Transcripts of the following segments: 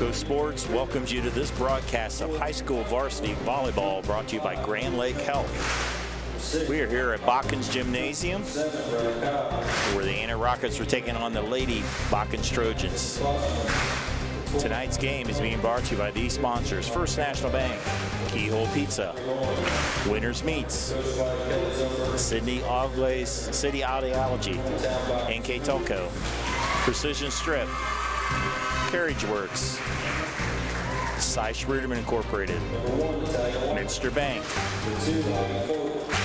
NKTelco Sports welcomes you to this broadcast of high school varsity volleyball brought to you by Grand Lake Health. We are here at Botkins Gymnasium where the Anna Rockets are taking on the Lady Botkins Trojans. Tonight's game is being brought to you by these sponsors: First National Bank, Keyhole Pizza, Winners Meats, City Audiology, NKTelco, Precision Strip, Carriage Works, Seisch Ruderman Incorporated, Minster Bank,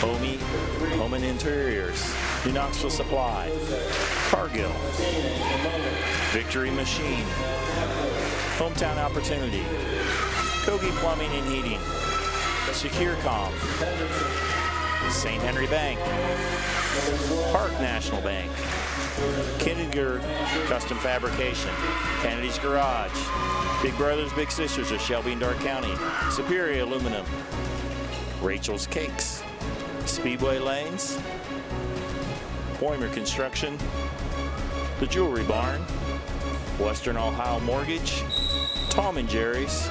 Home and Interiors, New Knoxville Supply, Cargill, Victory Machine, Hometown Opportunity, Kogi Plumbing and Heating, SecureCom, St. Henry Bank, Park National Bank, Kinninger Custom Fabrication, Kennedy's Garage, Big Brothers Big Sisters of Shelby and Dark County, Superior Aluminum, Rachel's Cakes, Speedway Lanes, Poimer Construction, The Jewelry Barn, Western Ohio Mortgage, Tom and Jerry's,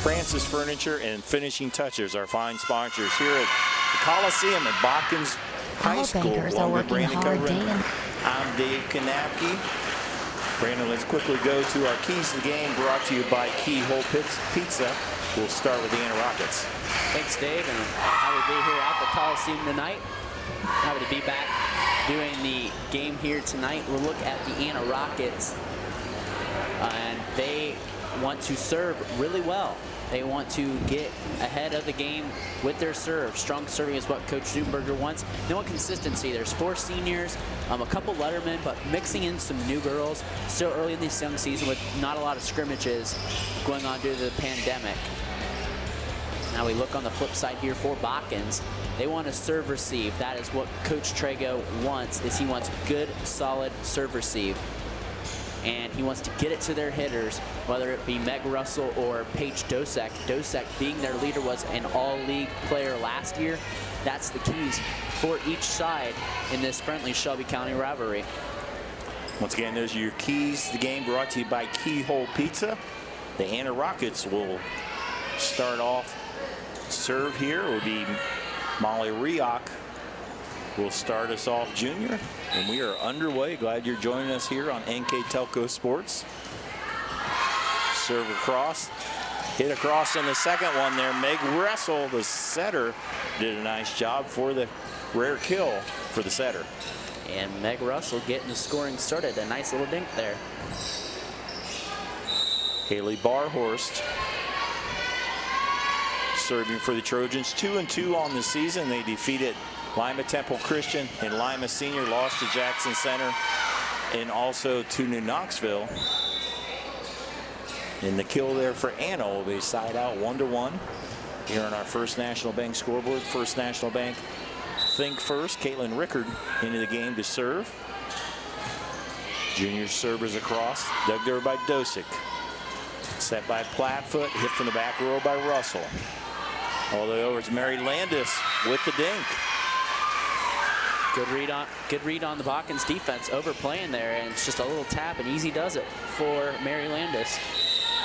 Francis Furniture, and Finishing Touches, our fine sponsors here at the Coliseum at Botkins High School. Bankers are working hard day and I'm Dave Kanapke. Brandon, let's quickly go to our keys to the game, brought to you by Keyhole Pizza. We'll start with the Anna Rockets. Thanks, Dave, and happy to be here at the Coliseum tonight. Happy to be back doing the game here tonight. We'll look at the Anna Rockets, and they want to serve really well. They want to get ahead of the game with their serve. Strong serving is what Coach Zutenberger wants. They want consistency. There's 4 seniors, a couple lettermen, but mixing in some new girls. Still early in this young season with not a lot of scrimmages going on due to the pandemic. Now we look on the flip side here for Botkins. They want to serve receive. That is what Coach Trago wants, is he wants good, solid serve receive. And he wants to get it to their hitters, whether it be Meg Russell or Paige Dosek. Dosek, being their leader, was an all-league player last year. That's the keys for each side in this friendly Shelby County rivalry. Once again, those are your keys to the game, brought to you by Keyhole Pizza. The Anna Rockets will start off serve here. It will be Molly Rioch will start us off, junior, and we are underway. Glad you're joining us here on NKTelco Sports. Serve across, hit across in the second one there. Meg Russell, the setter, did a nice job for the rare kill for the setter. And Meg Russell getting the scoring started. A nice little dink there. Haley Barhorst serving for the Trojans. 2-2 on the season. They defeated Lima Temple Christian and Lima Senior, lost to Jackson Center and also to New Knoxville. And the kill there for Anna will be side out 1-1 here on our First National Bank scoreboard. First National Bank think first. Caitlin Rickard into the game to serve. Junior servers across, dug there by Dosick. Set by Plattfoot, hit from the back row by Russell. All the way over to Mary Landis with the dink. Good read on the Botkins defense, overplaying there, and it's just a little tap, and easy does it for Mary Landis.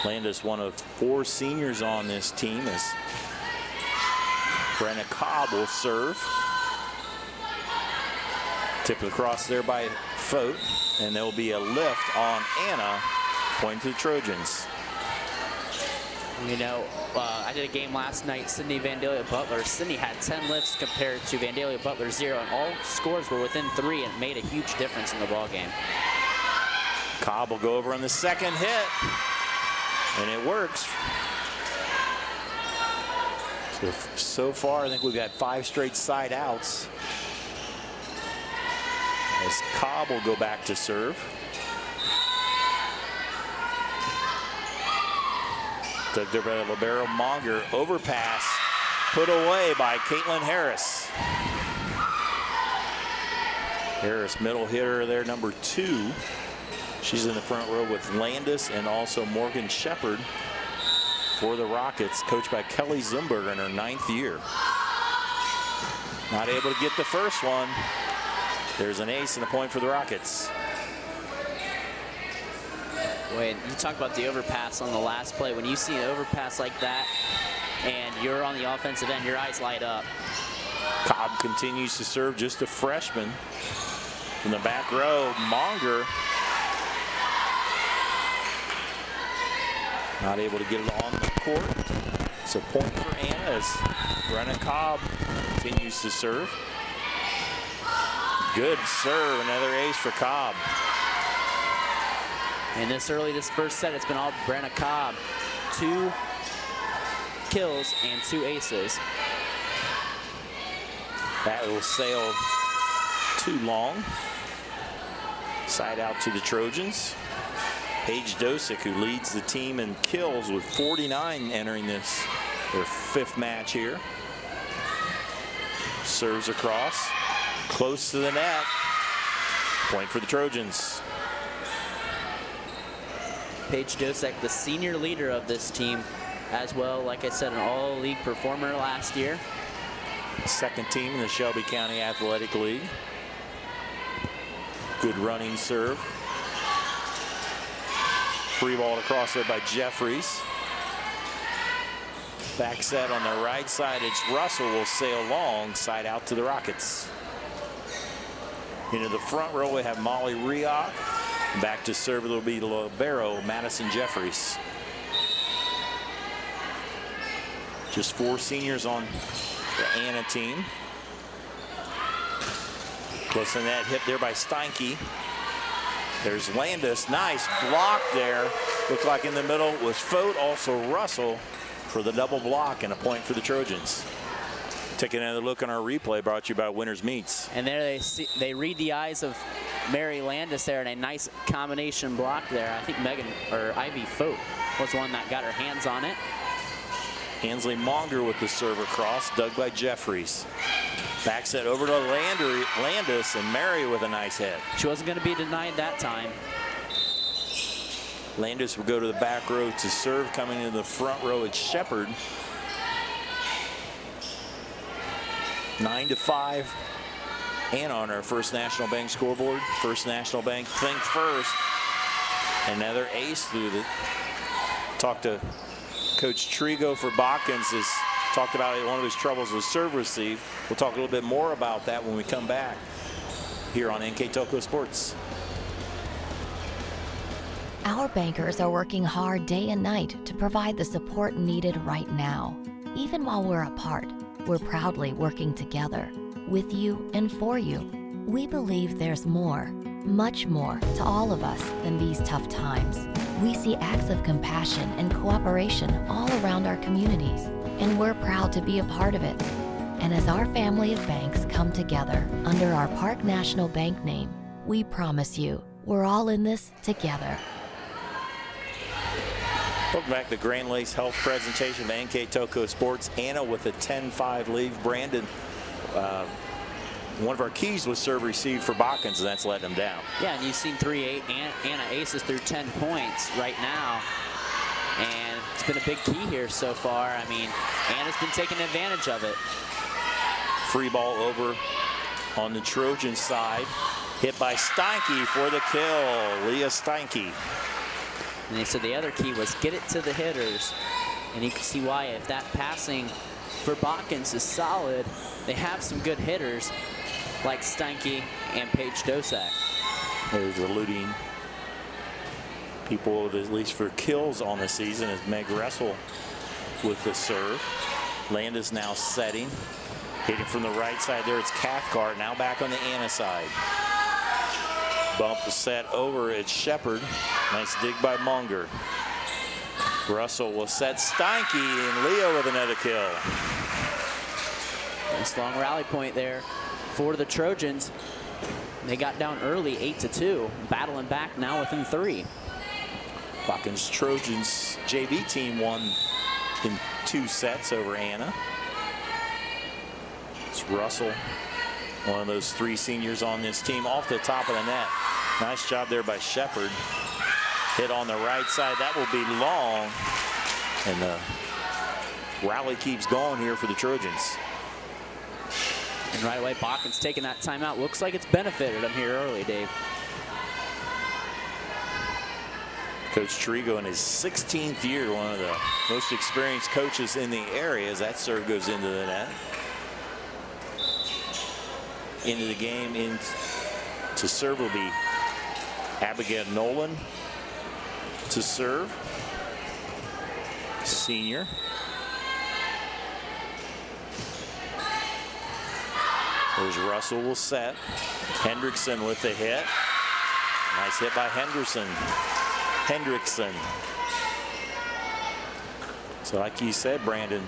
Landis, one of 4 seniors on this team, as Brenna Cobb will serve. Tipped across there by Fote, and there will be a lift on Anna, pointing to the Trojans. You know, I did a game last night, Sydney Vandalia Butler. Sydney had 10 lifts compared to Vandalia Butler 0, and all scores were within 3, and it made a huge difference in the ball game. Cobb will go over on the second hit, and it works. So far, I think we've got 5 straight side outs, as Cobb will go back to serve. Dug there by libero Monger. Overpass put away by Caitlin Harris. Harris, middle hitter there, number 2. She's in the front row with Landis and also Morgan Shepard for the Rockets, coached by Kelly Zumberger in her 9th year. Not able to get the first one. There's an ace and a point for the Rockets. When you talk about the overpass on the last play, when you see an overpass like that and you're on the offensive end, your eyes light up. Cobb continues to serve, just a freshman. From the back row, Monger not able to get it on the court. It's a point for Anna as Brenna Cobb continues to serve. Good serve, another ace for Cobb. And this first set, it's been all Brenna Cobb. 2 kills and 2 aces. That will sail too long. Side out to the Trojans. Paige Dosick, who leads the team in kills with 49 entering their 5th match here. Serves across, close to the net. Point for the Trojans. Paige Dosick, the senior leader of this team, as well, like I said, an all-league performer last year. Second team in the Shelby County Athletic League. Good running serve. Free ball across there by Jeffries. Back set on the right side. It's Russell will sail long, side out to the Rockets. Into the front row we have Molly Rioch. Back to serve will be libero Madison Jeffries. Just 4 seniors on the Anna team. Close to that hit there by Steinke. There's Landis, nice block there. Looked like in the middle was Fote, also Russell for the double block, and a point for the Trojans. Taking another look on our replay, brought to you by Winners Meats. And there they read the eyes of Mary Landis there, and a nice combination block there. I think Ivy Fote was the one that got her hands on it. Ansley Monger with the serve across, dug by Jeffries. Back set over to Landis, and Mary with a nice hit. She wasn't going to be denied that time. Landis will go to the back row to serve. Coming into the front row, it's Shepard. 9-5. And on our First National Bank scoreboard. First National Bank, think first. Another ace through the. Talked to Coach Trigo for Botkins. Has talked about one of his troubles with serve receive. We'll talk a little bit more about that when we come back here on NKTelco Sports. Our bankers are working hard day and night to provide the support needed right now. Even while we're apart, we're proudly working together, with you and for you. We believe there's more, much more, to all of us than these tough times. We see acts of compassion and cooperation all around our communities, and we're proud to be a part of it. And as our family of banks come together under our Park National Bank name, we promise you, we're all in this together. Welcome back to the Grand Lakes Health presentation of NKTelco Sports. Anna with a 10-5 lead. Brandon, one of our keys was serve receive for Botkins, and that's letting them down. Yeah, and you've seen 3-8. Anna aces through 10 points right now. And it's been a big key here so far. I mean, Anna's been taking advantage of it. Free ball over on the Trojan side. Hit by Steinke for the kill. Leah Steinke. And they said the other key was get it to the hitters. And you can see why. If that passing for Botkins is solid, they have some good hitters like Steinke and Paige Dosick. There's eluding people, at least for kills on the season, as Meg Russell with the serve. Landis now setting. Hitting from the right side there, it's Cathcart. Now back on the Anna side. Bump the set over, it's Shepard. Nice dig by Munger. Russell will set Steinke, and Leo with another kill. Nice long rally point there for the Trojans. They got down early, 8-2, battling back now within 3. Botkins Trojans JV team won in 2 sets over Anna. It's Russell, one of those 3 seniors on this team, off the top of the net. Nice job there by Shepard. Hit on the right side. That will be long. And the rally keeps going here for the Trojans. And right away, Botkins taking that timeout. Looks like it's benefited them here early, Dave. Coach Trigo in his 16th year, one of the most experienced coaches in the area, as that serve goes into the net. Into the game, in to serve will be Abigail Nolan to serve, senior. There's Russell will set. Hendrickson with the hit. Nice hit by Hendrickson. So like you said, Brandon,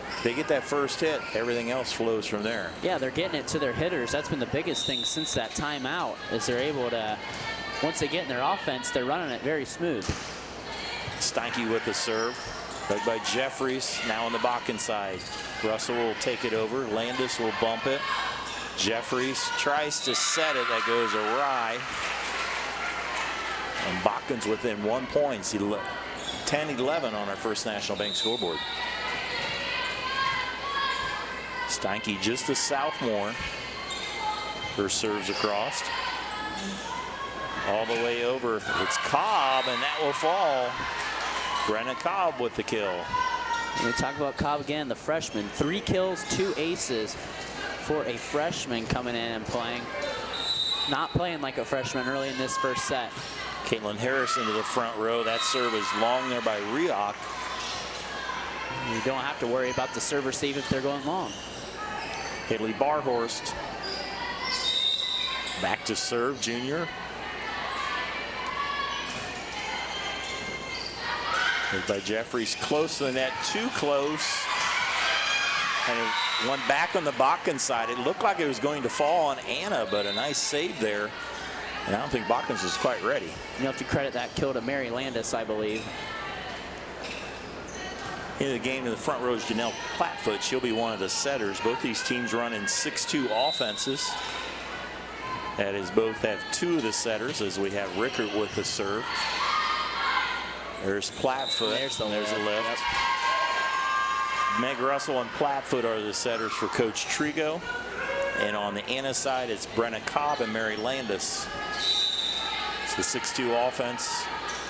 if they get that first hit, everything else flows from there. Yeah, they're getting it to their hitters. That's been the biggest thing since that timeout, is they're able to, once they get in their offense, they're running it very smooth. Steinke with the serve. Dug by Jeffries, now on the Botkins side. Russell will take it over. Landis will bump it. Jeffries tries to set it. That goes awry. And Botkins within 1 point. 10-11 on our First National Bank scoreboard. Steinke just a sophomore. Her serves across. All the way over. It's Cobb, and that will fall. Brenna Cobb with the kill. We talk about Cobb again, the freshman. 3 kills, 2 aces for a freshman coming in and playing. Not playing like a freshman early in this first set. Caitlin Harris into the front row. That serve is long there by Rioch. You don't have to worry about the serve receive if they're going long. Haley Barhorst back to serve, junior. Hit by Jeffries, close to the net, too close. And it went back on the Botkins side. It looked like it was going to fall on Anna, but a nice save there. And I don't think Botkins was quite ready. You have to credit that kill to Mary Landis, I believe. In the game in the front row is Janelle Plattfoot. She'll be one of the setters. Both these teams running 6-2 offenses. That is, both have 2 of the setters, as we have Rickert with the serve. There's Plattfoot. There's a lift. Yep. Meg Russell and Plattfoot are the setters for Coach Trigo. And on the Anna side, it's Brenna Cobb and Mary Landis. It's the 6-2 offense.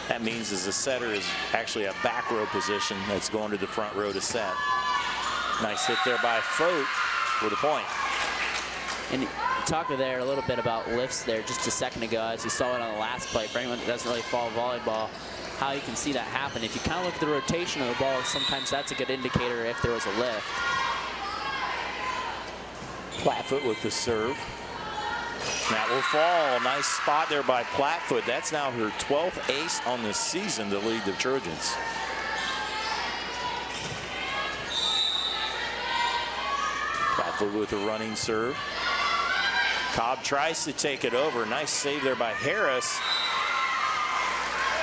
That means as a setter is actually a back row position that's going to the front row to set. Nice hit there by Fote with a point. And you talked there a little bit about lifts there just a second ago, as you saw it on the last play. For anyone that doesn't really follow volleyball, how you can see that happen. If you kind of look at the rotation of the ball, sometimes that's a good indicator if there was a lift. Plattfoot with the serve. That will fall. Nice spot there by Plattfoot. That's now her 12th ace on the season to lead the Trojans. Plattfoot with a running serve. Cobb tries to take it over. Nice save there by Harris.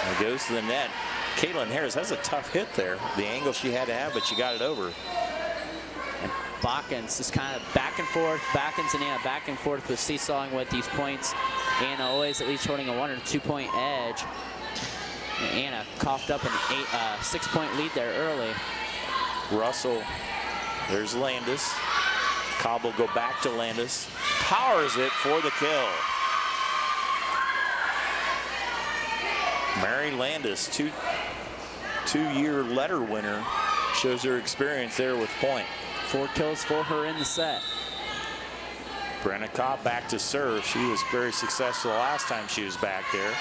And it goes to the net. Caitlin Harris has a tough hit there. The angle she had to have, but she got it over. And Botkins just kind of back and forth. Botkins and Anna back and forth with seesawing with these points. Anna always at least holding a 1 or 2 point edge. And Anna coughed up an 6-point lead there early. Russell, there's Landis. Cobb will go back to Landis. Powers it for the kill. Mary Landis, two-year letter winner, shows her experience there with point. 4 kills for her in the set. Brenna Cobb back to serve. She was very successful last time she was back there.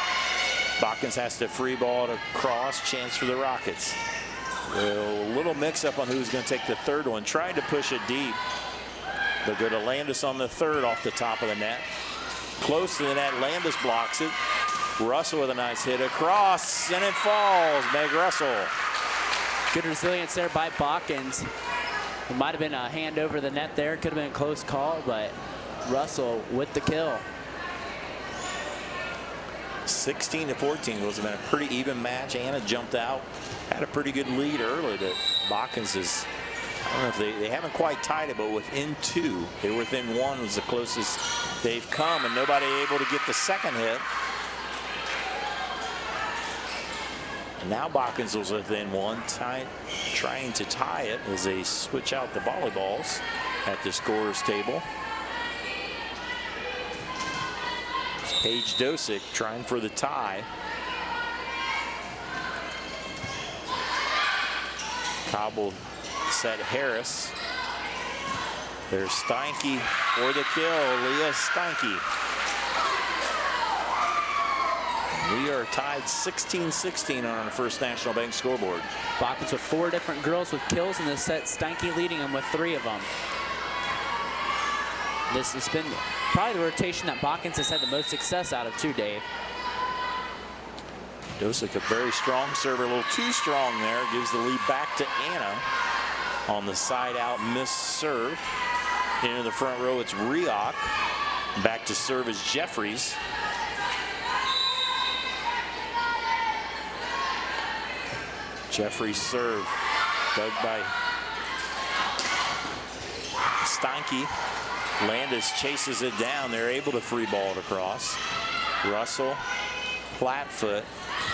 Botkins has to free ball to cross, chance for the Rockets. A little mix-up on who's going to take the third one. Tried to push it deep, but go to Landis on the third off the top of the net. Close to the net, Landis blocks it. Russell with a nice hit across, and it falls. Meg Russell. Good resilience there by Botkins. It might have been a hand over the net there. Could have been a close call, but Russell with the kill. 16-14 was been a pretty even match. Anna jumped out, had a pretty good lead early. That Botkins is, I don't know if they haven't quite tied it, but within 2. They were within 1 was the closest they've come, and nobody able to get the second hit. And now Botkins was within 1, trying to tie it as they switch out the volleyballs at the scorer's table. It's Paige Dosick trying for the tie. Cobb set Harris. There's Steinke for the kill. Leah Steinke. We are tied 16-16 on our First National Bank scoreboard. Botkins with 4 different girls with kills in this set. Steinke leading them with 3 of them. This has been probably the rotation that Botkins has had the most success out of too, Dave. Dosick, a very strong server, a little too strong there. Gives the lead back to Anna on the side out missed serve. Into the front row, it's Rioch. Back to serve is Jeffries. Jeffries serve, dug by Steinke. Landis chases it down. They're able to free ball it across. Russell, flat-foot.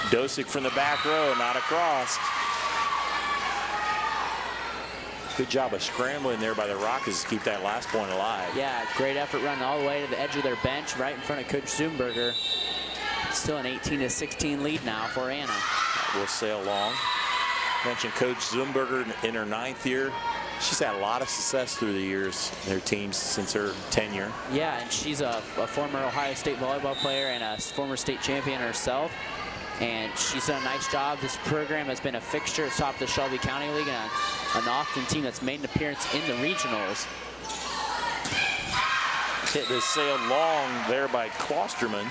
Dosick from the back row, not across. Good job of scrambling there by the Rockets to keep that last point alive. Yeah, great effort running all the way to the edge of their bench, right in front of Coach Zumberger. Still an 18-16 lead now for Anna. That will sail long. Mentioned Coach Zumberger in her 9th year. She's had a lot of success through the years in their teams since her tenure. Yeah, and she's a former Ohio State volleyball player and a former state champion herself. And she's done a nice job. This program has been a fixture at top of the Shelby County League and an often team that's made an appearance in the regionals. Hit this sail long there by Klosterman.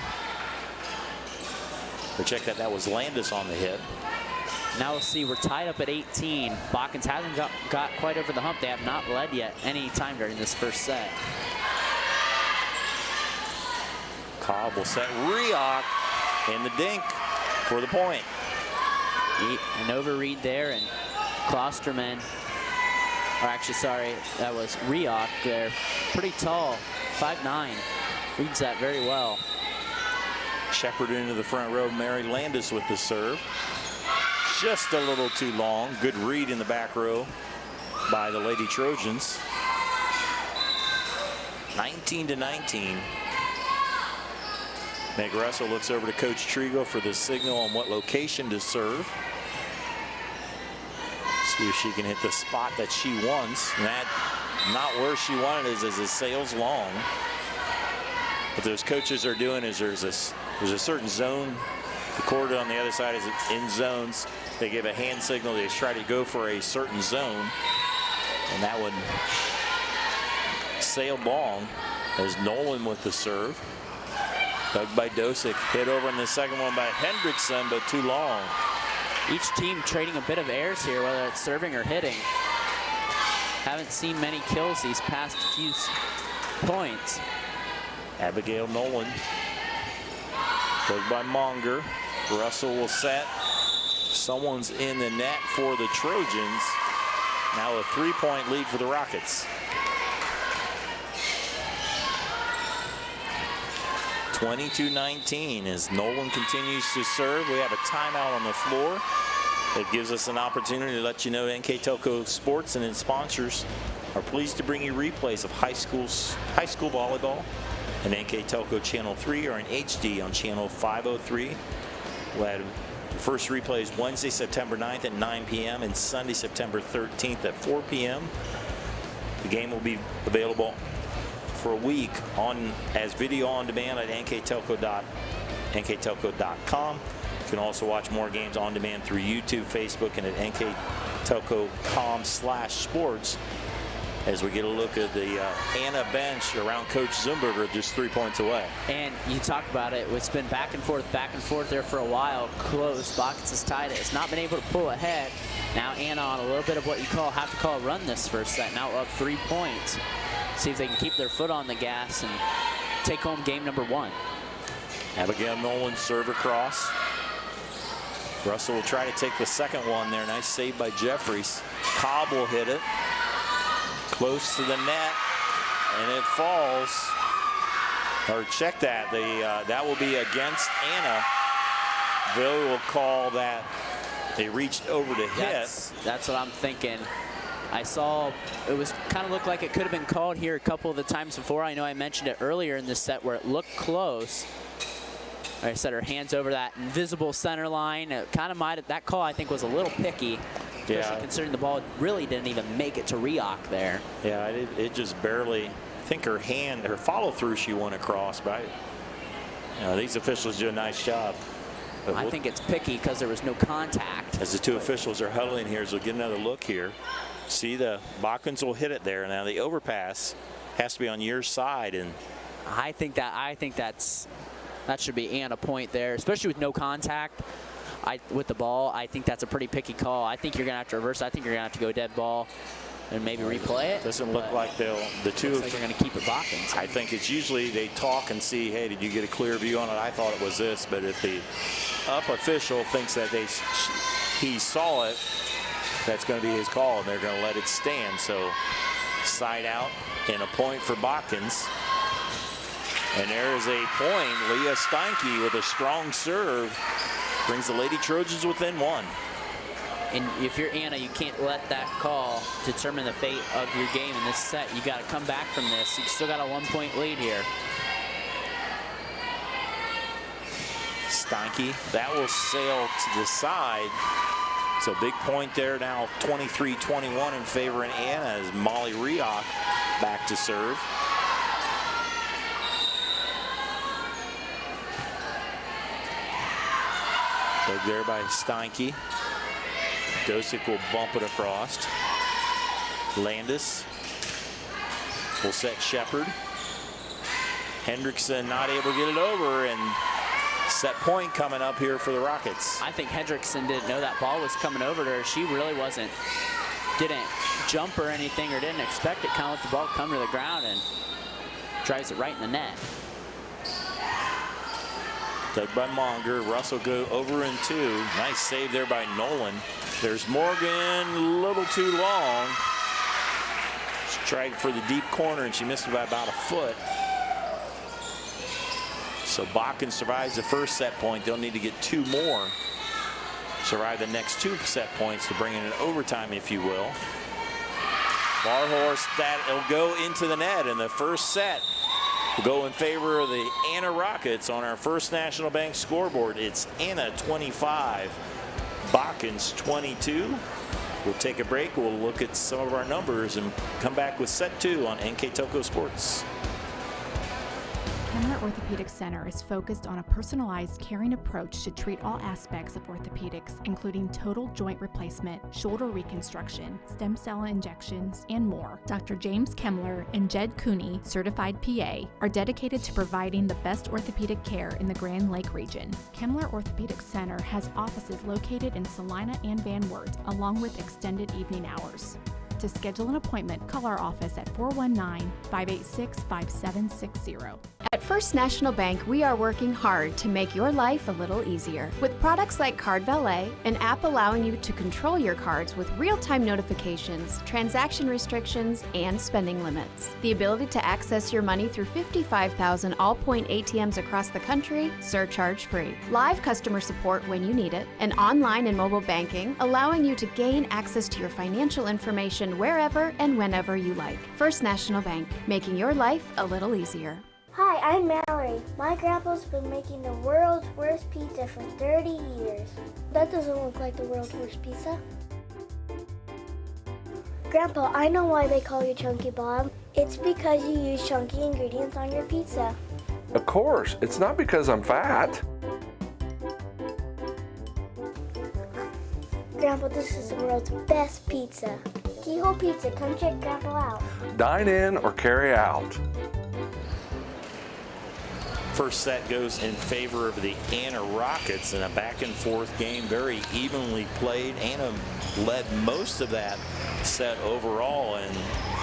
But check that was Landis on the hit. Now we'll see, we're tied up at 18. Botkins hasn't got quite over the hump. They have not led yet any time during this first set. Cobb will set Rioch in the dink for the point. An overread there, and Klosterman, or actually, sorry, that was Rioch there. Pretty tall, 5'9", reads that very well. Shepard into the front row, Mary Landis with the serve. Just a little too long. Good read in the back row by the Lady Trojans. 19-19. Meg Russell looks over to Coach Trigo for the signal on what location to serve. See if she can hit the spot that she wants. And that, not where she wanted it, as it sails long. What those coaches are doing is there's a certain zone. The court on the other side is in zones. They give a hand signal. They try to go for a certain zone. And that would sail long as Nolan with the serve. Dug by Dosick. Hit over in the second one by Hendrickson, but too long. Each team trading a bit of airs here, whether it's serving or hitting. Haven't seen many kills these past few points. Abigail Nolan. Dug by Monger. Russell will set. Someone's in the net for the Trojans. Now a 3-point lead for the Rockets. 22-19 as Nolan continues to serve. We have a timeout on the floor. It gives us an opportunity to let you know NKTelco Sports and its sponsors are pleased to bring you replays of high school volleyball and NKTelco Channel 3 or in HD on Channel 503. We'll have the first replay is Wednesday, September 9th at 9 p.m. and Sunday, September 13th at 4 p.m. The game will be available for a week as video on demand at NKTelco.com. You can also watch more games on demand through YouTube, Facebook, and at NKTelco.com/sports. As we get a look at the Anna bench around Coach Zumberger, just 3 points away. And you talk about it, it's been back and forth there for a while. Close, Botkins is tied. It's not been able to pull ahead. Now Anna on a little bit of what you have to call a run this first set. Now up 3 points. See if they can keep their foot on the gas and take home game number 1. Abigail Nolan serve across. Russell will try to take the second one there. Nice save by Jeffries. Cobb will hit it. Close to the net, and it falls. Or check that. That will be against Anna. Bill will call that they reached over to hit. That's what I'm thinking. I saw it was kind of looked like it could have been called here a couple of the times before. I know I mentioned it earlier in this set where it looked close. Like I said, her hands over that invisible center line. It kind of that call I think was a little picky. especially considering the ball really didn't even make it to Rioch there. Yeah, it just barely, I think her follow-through she went across, but these officials do a nice job. I think it's picky because there was no contact. As the two officials are huddling here, so we'll get another look here. See, the Botkins will hit it there. Now the overpass has to be on your side, and I think that should be and a point there, especially with no contact. With the ball, I think that's a pretty picky call. I think you're gonna have to reverse. I think you're gonna have to go dead ball and maybe replay it. Doesn't look like the two. Looks like they're gonna keep it Botkins. I think it's usually they talk and see, hey, did you get a clear view on it? I thought it was this, but if the up official thinks that he saw it, that's going to be his call, and they're going to let it stand. So side out and a point for Botkins. And there is a point. Leah Steinke with a strong serve brings the Lady Trojans within one. And if you're Anna, you can't let that call determine the fate of your game in this set. You got to come back from this. You still got a 1-point lead here. Steinke, that will sail to the side. So big point there now, 23-21 in favor of Anna as Molly Rioch back to serve. Played there by Steinke. Dosick will bump it across. Landis will set Shepard. Hendrickson not able to get it over, and set point coming up here for the Rockets. I think Hendrickson didn't know that ball was coming over to her. She really didn't jump or anything, or didn't expect it. Kind of let the ball come to the ground and drives it right in the net. Dug by Monger. Russell go over in two. Nice save there by Nolan. There's Morgan, a little too long. She tried for the deep corner, and she missed it by about a foot. So Botkins survives the first set point. They'll need to get two more. Survive the next two set points to bring in an overtime, if you will. Barhorse, that'll go into the net, and the first set will go in favor of the Anna Rockets on our First National Bank scoreboard. It's Anna 25, Botkins 22. We'll take a break. We'll look at some of our numbers and come back with set two on NKTelco Sports. Kemler Orthopedic Center is focused on a personalized, caring approach to treat all aspects of orthopedics, including total joint replacement, shoulder reconstruction, stem cell injections, and more. Dr. James Kemler and Jed Cooney, certified PA, are dedicated to providing the best orthopedic care in the Grand Lake region. Kemler Orthopedic Center has offices located in Salina and Van Wert, along with extended evening hours. To schedule an appointment, call our office at 419-586-5760. At First National Bank, we are working hard to make your life a little easier. With products like Card Valet, an app allowing you to control your cards with real-time notifications, transaction restrictions, and spending limits. The ability to access your money through 55,000 all-point ATMs across the country, surcharge-free. Live customer support when you need it, and online and mobile banking, allowing you to gain access to your financial information wherever and whenever you like. First National Bank, making your life a little easier. Hi, I'm Mallory. My grandpa's been making the world's worst pizza for 30 years. That doesn't look like the world's worst pizza. Grandpa, I know why they call you Chunky Bob. It's because you use chunky ingredients on your pizza. Of course, it's not because I'm fat. Grandpa, this is the world's best pizza. Keyhole Pizza, come check Grandpa out. Dine in or carry out. First set goes in favor of the Anna Rockets in a back and forth game, very evenly played. Anna led most of that set overall, and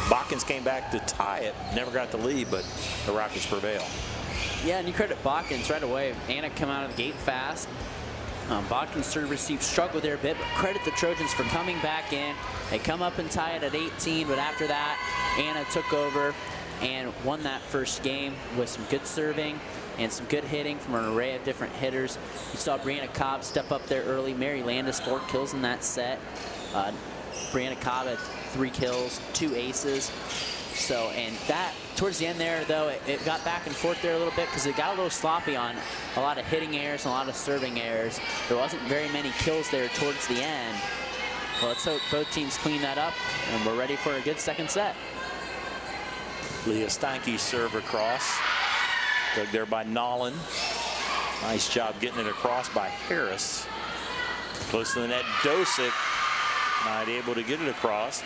Botkins came back to tie it. Never got the lead, but the Rockets prevail. Yeah, and you credit Botkins right away. Anna come out of the gate fast. Botkins serve receive struggled there a bit, but credit the Trojans for coming back in. They come up and tie it at 18, but after that, Anna took over and won that first game with some good serving and some good hitting from an array of different hitters. You saw Brianna Cobb step up there early. Mary Landis, 4 kills in that set. Brianna Cobb had 3 kills, 2 aces. So, and that, towards the end there, though, it got back and forth there a little bit because it got a little sloppy on a lot of hitting errors and a lot of serving errors. There wasn't very many kills there towards the end. Well, let's hope both teams clean that up, and we're ready for a good second set. Leah Steinke serve across. Dug there by Nolan. Nice job getting it across by Harris. Close to the net, Dosick not able to get it across.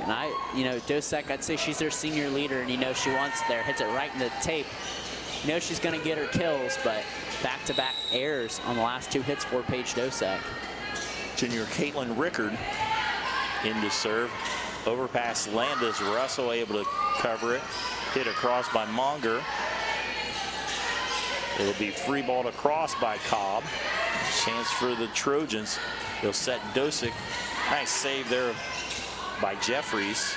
And Dosick, I'd say she's their senior leader, and she wants it there. Hits it right in the tape. She's going to get her kills, but back-to-back errors on the last 2 hits for Paige Dosick. Junior Caitlin Rickard into serve. Overpass Landis. Russell able to cover it. Hit across by Monger. It'll be free balled across by Cobb. Chance for the Trojans. They'll set Dosick. Nice save there by Jeffries.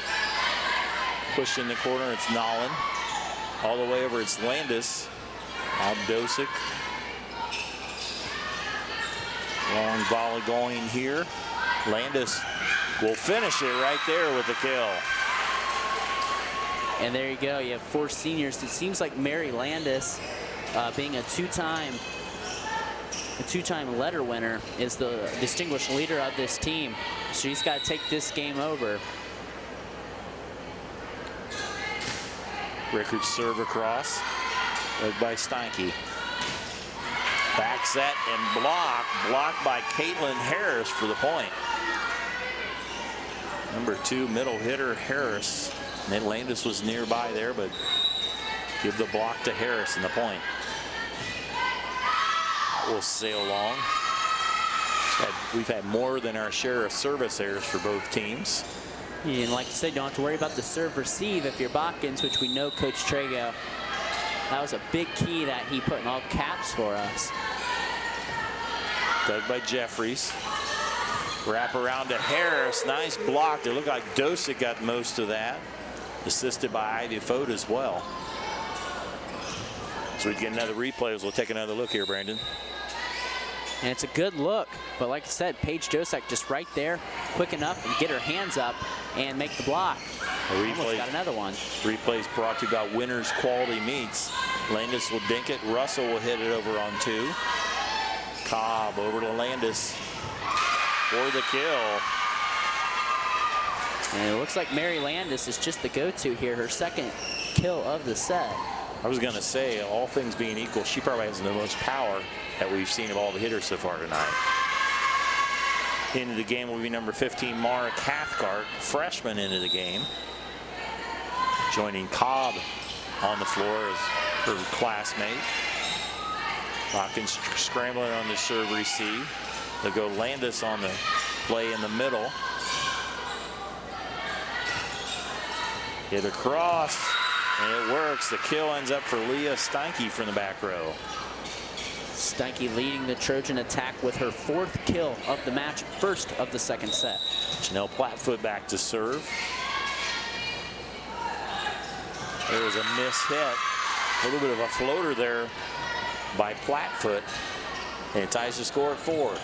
Pushed in the corner, it's Nolan. All the way over, it's Landis. Now Dosick. Long volley going here. Landis will finish it right there with the kill. And there you go. You have 4 seniors. It seems like Mary Landis, being a two-time letter winner, is the distinguished leader of this team. She's got to take this game over. Rickard serve across. Led by Steinke. Back set and blocked by Caitlin Harris for the point. Number 2 middle hitter Harris. Ned Landis was nearby there, but give the block to Harris in the point. We'll sail along. We've had more than our share of service errors for both teams. And like you said, you don't have to worry about the serve receive if you're Botkins, which we know Coach Trago. That was a big key that he put in all caps for us. Dug by Jeffries. Wrap around to Harris. Nice block. It looked like Dosick got most of that. Assisted by Ivy Fote as well. So we get another replay. We'll take another look here, Brandon. And it's a good look, but like I said, Paige Dosick just right there, quick enough and get her hands up and make the block. Almost got another one. Replays brought to you by Winners Quality Meats. Landis will dink it. Russell will hit it over on 2. Cobb over to Landis for the kill. And it looks like Mary Landis is just the go-to here, her second kill of the set. I was going to say, all things being equal, she probably has the most power that we've seen of all the hitters so far tonight. Into the game will be number 15, Mara Cathcart, freshman into the game. Joining Cobb on the floor as her classmate. Hawkins scrambling on the serve receive. They'll go Landis on the play in the middle. Hit across, and it works. The kill ends up for Leah Steinke from the back row. Steinke leading the Trojan attack with her 4th kill of the match, 1st of the second set. Janelle Plattfoot back to serve. There was a miss hit. A little bit of a floater there by Plattfoot. And it ties the score at 4.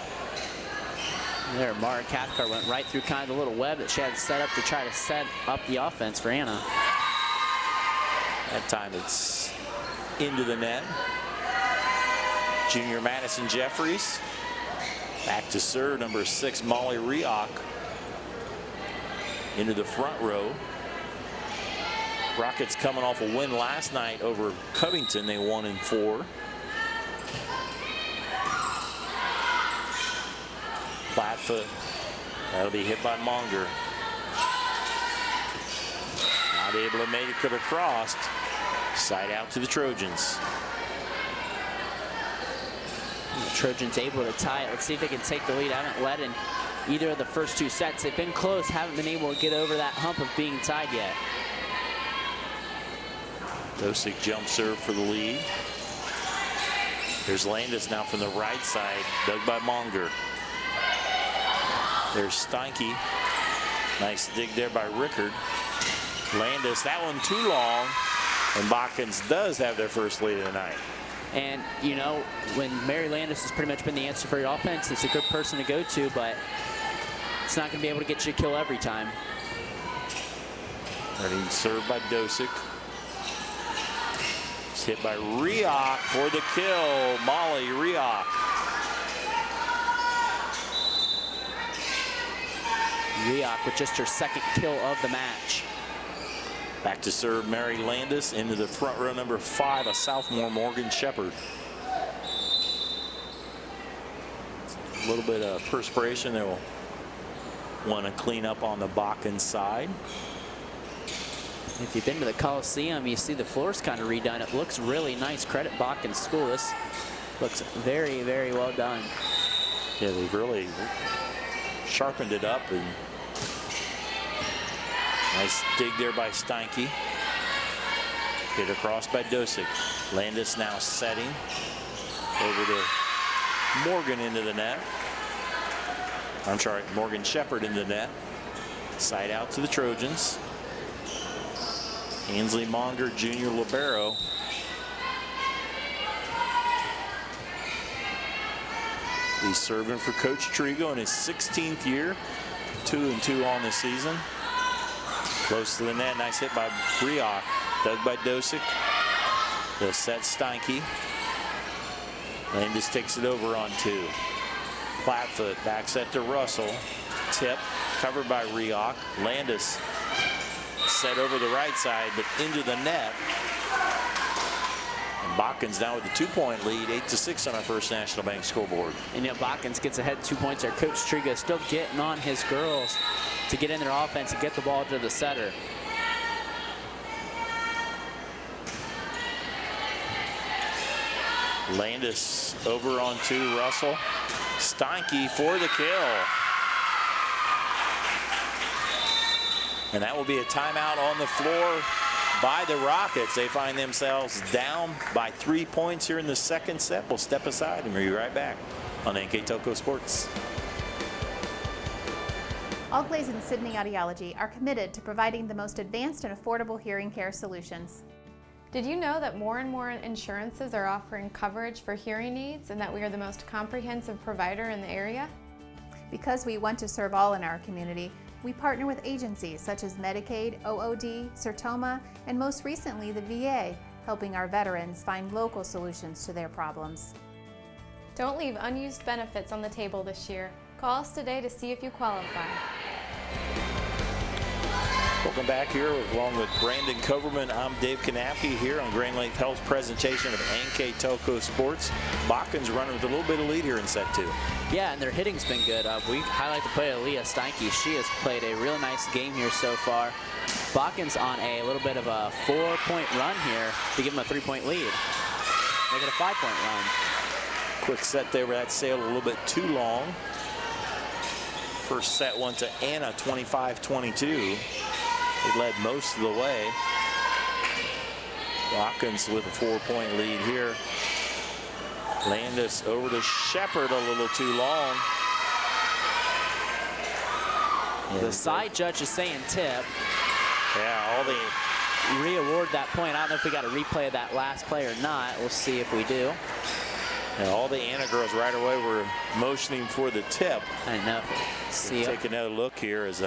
There, Mara Cathcart went right through kind of the little web that she had set up to try to set up the offense for Anna. That time it's into the net. Junior Madison Jeffries. Back to serve, number 6, Molly Rioch. Into the front row. Rockets coming off a win last night over Covington. They won in 4. Plattfoot. That'll be hit by Monger. Not able to make it, could have crossed. Side out to the Trojans. The Trojans able to tie it. Let's see if they can take the lead. I haven't led in either of the first 2 sets. They've been close, haven't been able to get over that hump of being tied yet. Dosick jump serve for the lead. There's Landis now from the right side, dug by Monger. There's Steinke. Nice dig there by Rickard. Landis, that one too long. And Botkins does have their first lead of the night. And, when Mary Landis has pretty much been the answer for your offense, it's a good person to go to, but it's not going to be able to get you a kill every time. Ready served by Dosick. It's hit by Rioch for the kill. Molly Rioch. Rioch with just her second kill of the match. Back to serve Mary Landis into the front row, number 5, a sophomore, Morgan Shepard. A little bit of perspiration. They'll want to clean up on the Botkins side. If you've been to the Coliseum, you see the floor's kind of redone. It looks really nice. Credit Botkins School. This looks very, very well done. Yeah, they've really sharpened it up. And nice dig there by Steinke. Hit across by Dosick. Landis now setting over to Morgan into the net. I'm sorry, Morgan Shepard into the net. Side out to the Trojans. Ainsley Monger, junior libero. He's serving for Coach Trigo in his 16th year. 2-2 on the season. Close to the net. Nice hit by Rioch. Dug by Dosick. They'll set Steinke. Landis takes it over on 2. Plattfoot back set to Russell. Tip covered by Rioch. Landis set over the right side, but into the net. And Botkins now with the 2-point lead, 8-6 on our First National Bank scoreboard. And yet Botkins gets ahead 2 points there. Coach Trigo still getting on his girls to get in their offense and get the ball to the setter. Landis over on 2, Russell. Steinke for the kill. And that will be a timeout on the floor by the Rockets. They find themselves down by 3 points here in the second set. We'll step aside and we'll be right back on NKTelco Sports. Allglaze and Sydney Audiology are committed to providing the most advanced and affordable hearing care solutions. Did you know that more and more insurances are offering coverage for hearing aids and that we are the most comprehensive provider in the area? Because we want to serve all in our community, we partner with agencies such as Medicaid, OOD, Sertoma, and most recently the VA, helping our veterans find local solutions to their problems. Don't leave unused benefits on the table this year. Call us today to see if you qualify. Welcome back here along with Brandon Coverman. I'm Dave Kanapke here on Grand Lake Health's presentation of NKTelco Sports. Botkins running with a little bit of lead here in set 2. Yeah, and their hitting's been good. We highlight the play of Leah Steinke. She has played a real nice game here so far. Botkins on a little bit of a 4-point run here to give them a 3-point lead. Make it a 5-point run. Quick set there, but that sailed a little bit too long. First set went to Anna, 25-22. They led most of the way. Botkins with a 4-point lead here. Landis over to Shepard a little too long. The side judge is saying tip. Yeah, all the Re-award that point. I don't know if we got a replay of that last play or not. We'll see if we do. And all the Anna girls right away were motioning for the tip. I know. See, take another look here as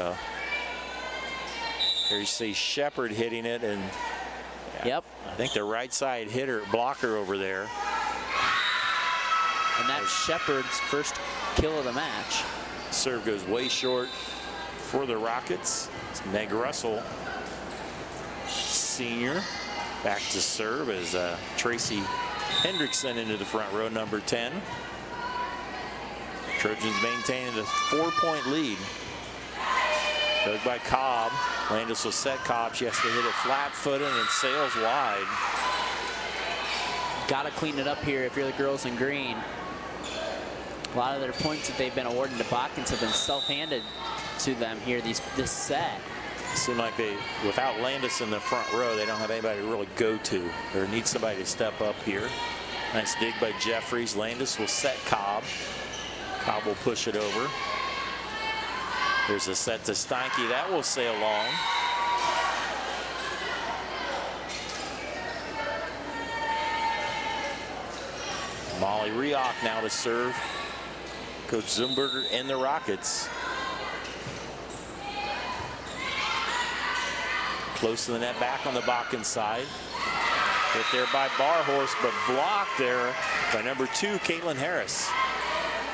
here you see Shepard hitting it, and yep, I think the right side hitter blocker over there. And that's Shepard's first kill of the match. Serve goes way short for the Rockets. It's Meg Russell, senior, back to serve as Tracy Hendrickson into the front row, number 10. Trojans maintaining a 4-point lead. Dug by Cobb. Landis will set Cobb. She has to hit it flat-footed and sails wide. Got to clean it up here if you're the girls in green. A lot of their points that they've been awarding to Botkins have been self-handed to them here this set. It seemed like without Landis in the front row, they don't have anybody to really go to. Or need somebody to step up here. Nice dig by Jeffries. Landis will set Cobb. Cobb will push it over. There's a set to Steinke. That will sail long. Molly Rioch now to serve. Coach Zumberger and the Rockets. Close to the net, back on the Botkins side. Hit there by Barhorse, but blocked there by number 2, Caitlin Harris.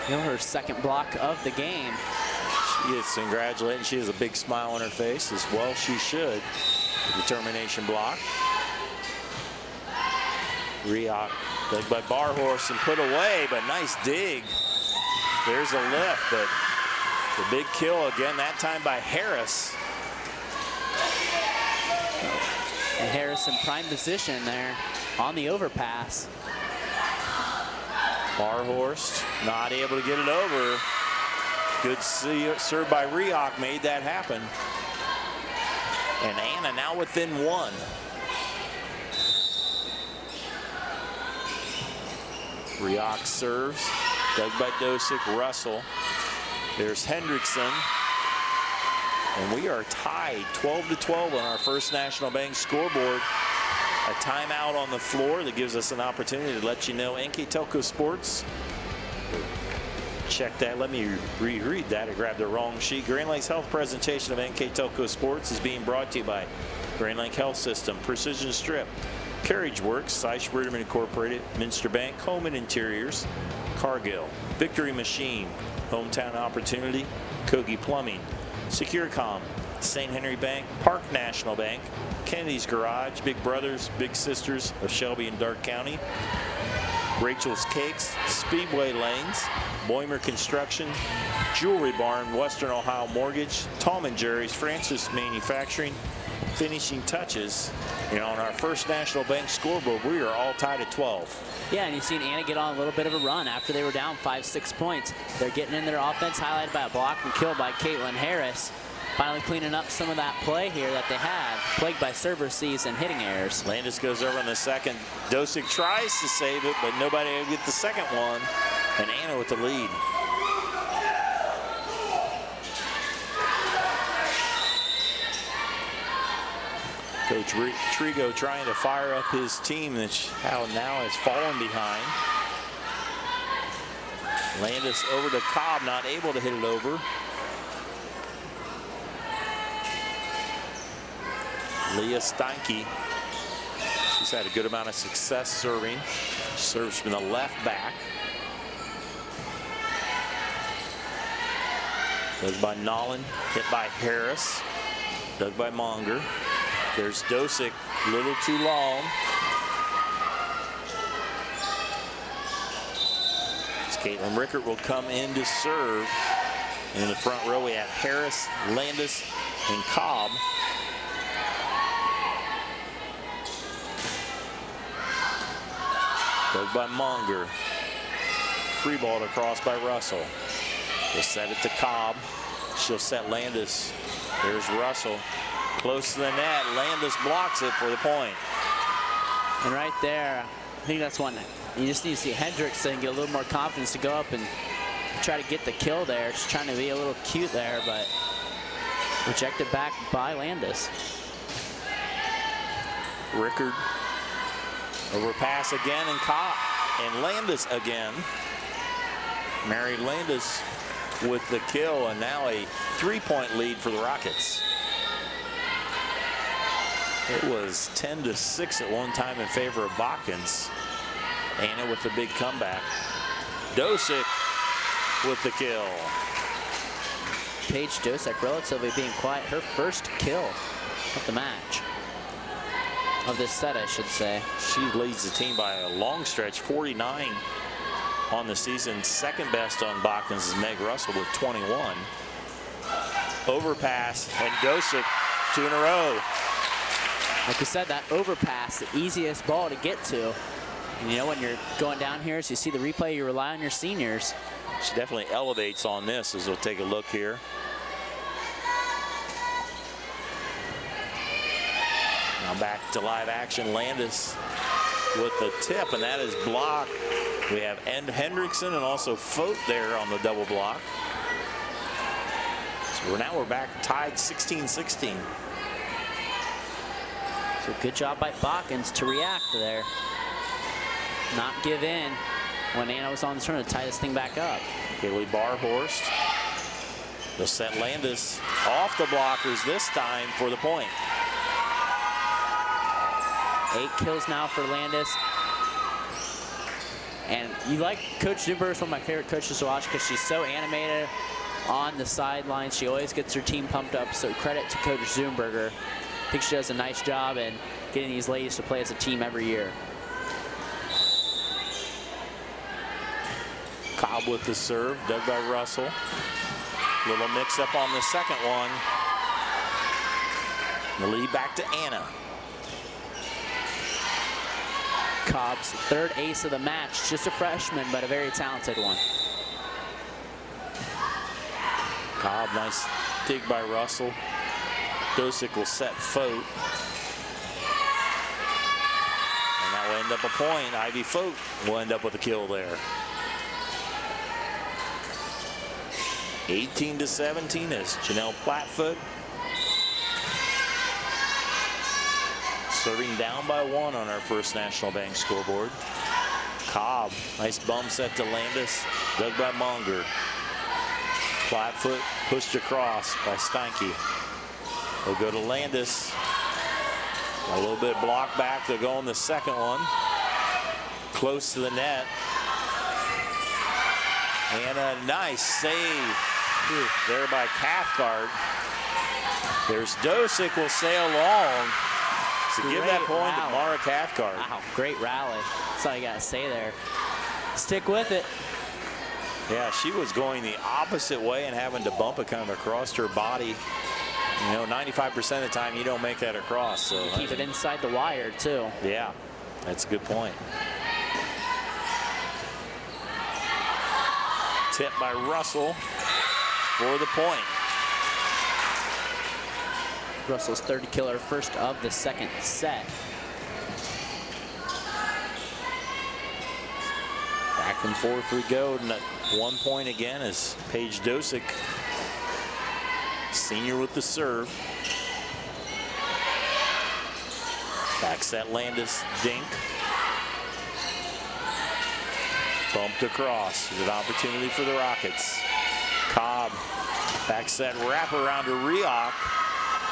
You know, her second block of the game. She gets congratulated. She has a big smile on her face, as well she should. Determination block. Riak dug by Barhorse and put away, but nice dig. There's a lift, but the big kill again, that time by Harris. And Harris in prime position there on the overpass. Barhorst not able to get it over. Good serve by Riak made that happen. And Anna now within one. Riak serves, dug by Dosick, Russell. There's Hendrickson. And we are tied 12-12 on our First National Bank scoreboard. A timeout on the floor that gives us an opportunity to let you know NKTelco Sports. Check that. Let me reread that. I grabbed the wrong sheet. Grand Lake's health presentation of NKTelco Sports is being brought to you by Grand Lake Health System, Precision Strip, Carriage Works, Seisch-Berderman Incorporated, Minster Bank, Home and Interiors, Cargill, Victory Machine, Hometown Opportunity, Kogi Plumbing, Securicom, St. Henry Bank, Park National Bank, Kennedy's Garage, Big Brothers, Big Sisters of Shelby and Darke County, Rachel's Cakes, Speedway Lanes, Boimer Construction, Jewelry Barn, Western Ohio Mortgage, Tom and Jerry's, Francis Manufacturing, Finishing Touches. And on our First National Bank scoreboard, we are all tied at 12. Yeah, and you've seen Anna get on a little bit of a run after they were down 5-6 points. They're getting in their offense, highlighted by a block and kill by Caitlin Harris. Finally cleaning up some of that play here that they had, plagued by serve receives and hitting errors. Landis goes over in the second. Dosick tries to save it, but nobody will get the second one. And Anna with the lead. Coach Trigo trying to fire up his team that's how now has fallen behind. Landis over to Cobb, not able to hit it over. Leah Steinke, she's had a good amount of success serving. Serves from the left back. Dug by Nolan, hit by Harris. Dug by Monger. There's Dosick, a little too long. As Caitlin Rickert will come in to serve. In the front row, we have Harris, Landis, and Cobb. Dug by Monger. Free ball across by Russell. We'll set it to Cobb. She'll set Landis. There's Russell. Close to the net. Landis blocks it for the point. And right there, I think that's one you just need to see Hendrickson get a little more confidence to go up and try to get the kill there. She's trying to be a little cute there, but rejected back by Landis. Rickard. Overpass again, and Cobb and Landis again. Mary Landis with the kill, and now a 3-point lead for the Rockets. It was 10-6 at one time in favor of Botkins. Anna with the big comeback. Dosick with the kill. Paige Dosick relatively being quiet. Her first kill of the match. Of this set, I should say. She leads the team by a long stretch, 49 on the season. Second best on Botkins is Meg Russell with 21. Overpass, and Dosick 2 in a row. Like we said, that overpass, the easiest ball to get to. And you know, when you're going down here, as you see the replay, you rely on your seniors. She definitely elevates on this, as we'll take a look here. Now back to live action. Landis with the tip, and that is blocked. We have Hendrickson and also Fote there on the double block. So now we're back tied 16-16. So good job by Botkins to react there. Not give in when Anna was on the turn to tie this thing back up. Haley Barhorst. They'll set Landis off the blockers this time for the point. 8 kills now for Landis. And you like Coach Newberg, one of my favorite coaches to watch because she's so animated on the sidelines. She always gets her team pumped up, so credit to Coach Zumberger. I think she does a nice job in getting these ladies to play as a team every year. Cobb with the serve, dug by Russell. Little mix-up on the second one. The lead back to Anna. Cobb's third ace of the match, just a freshman, but a very talented one. Cobb, nice dig by Russell. Dosick will set Fote. And that will end up a point. Ivy Fote will end up with a kill there. 18-17 is Janelle Plattfoot. Serving down by 1 on our first National Bank scoreboard. Cobb, nice bum set to Landis, dug by Munger. Plattfoot pushed across by Steinke. They'll go to Landis. A little bit block back. They'll go on the second one. Close to the net. And a nice save there by Cathcart. There's Dosick will sail long. So give that point to Mara Cathcart. Wow, great rally. That's all you got to say there. Stick with it. Yeah, she was going the opposite way and having to bump it kind of across her body. You know, 95% of the time you don't make that across. So you keep it inside the wire too. Yeah, that's a good point. Tip by Russell for the point. Russell's third kill, her first of the second set. Back and forth we go. And at 1 point again is Paige Dosick, senior with the serve. Back set Landis, Dink. Bumped across. Good opportunity for the Rockets. Cobb, back set wrap around to Rioch.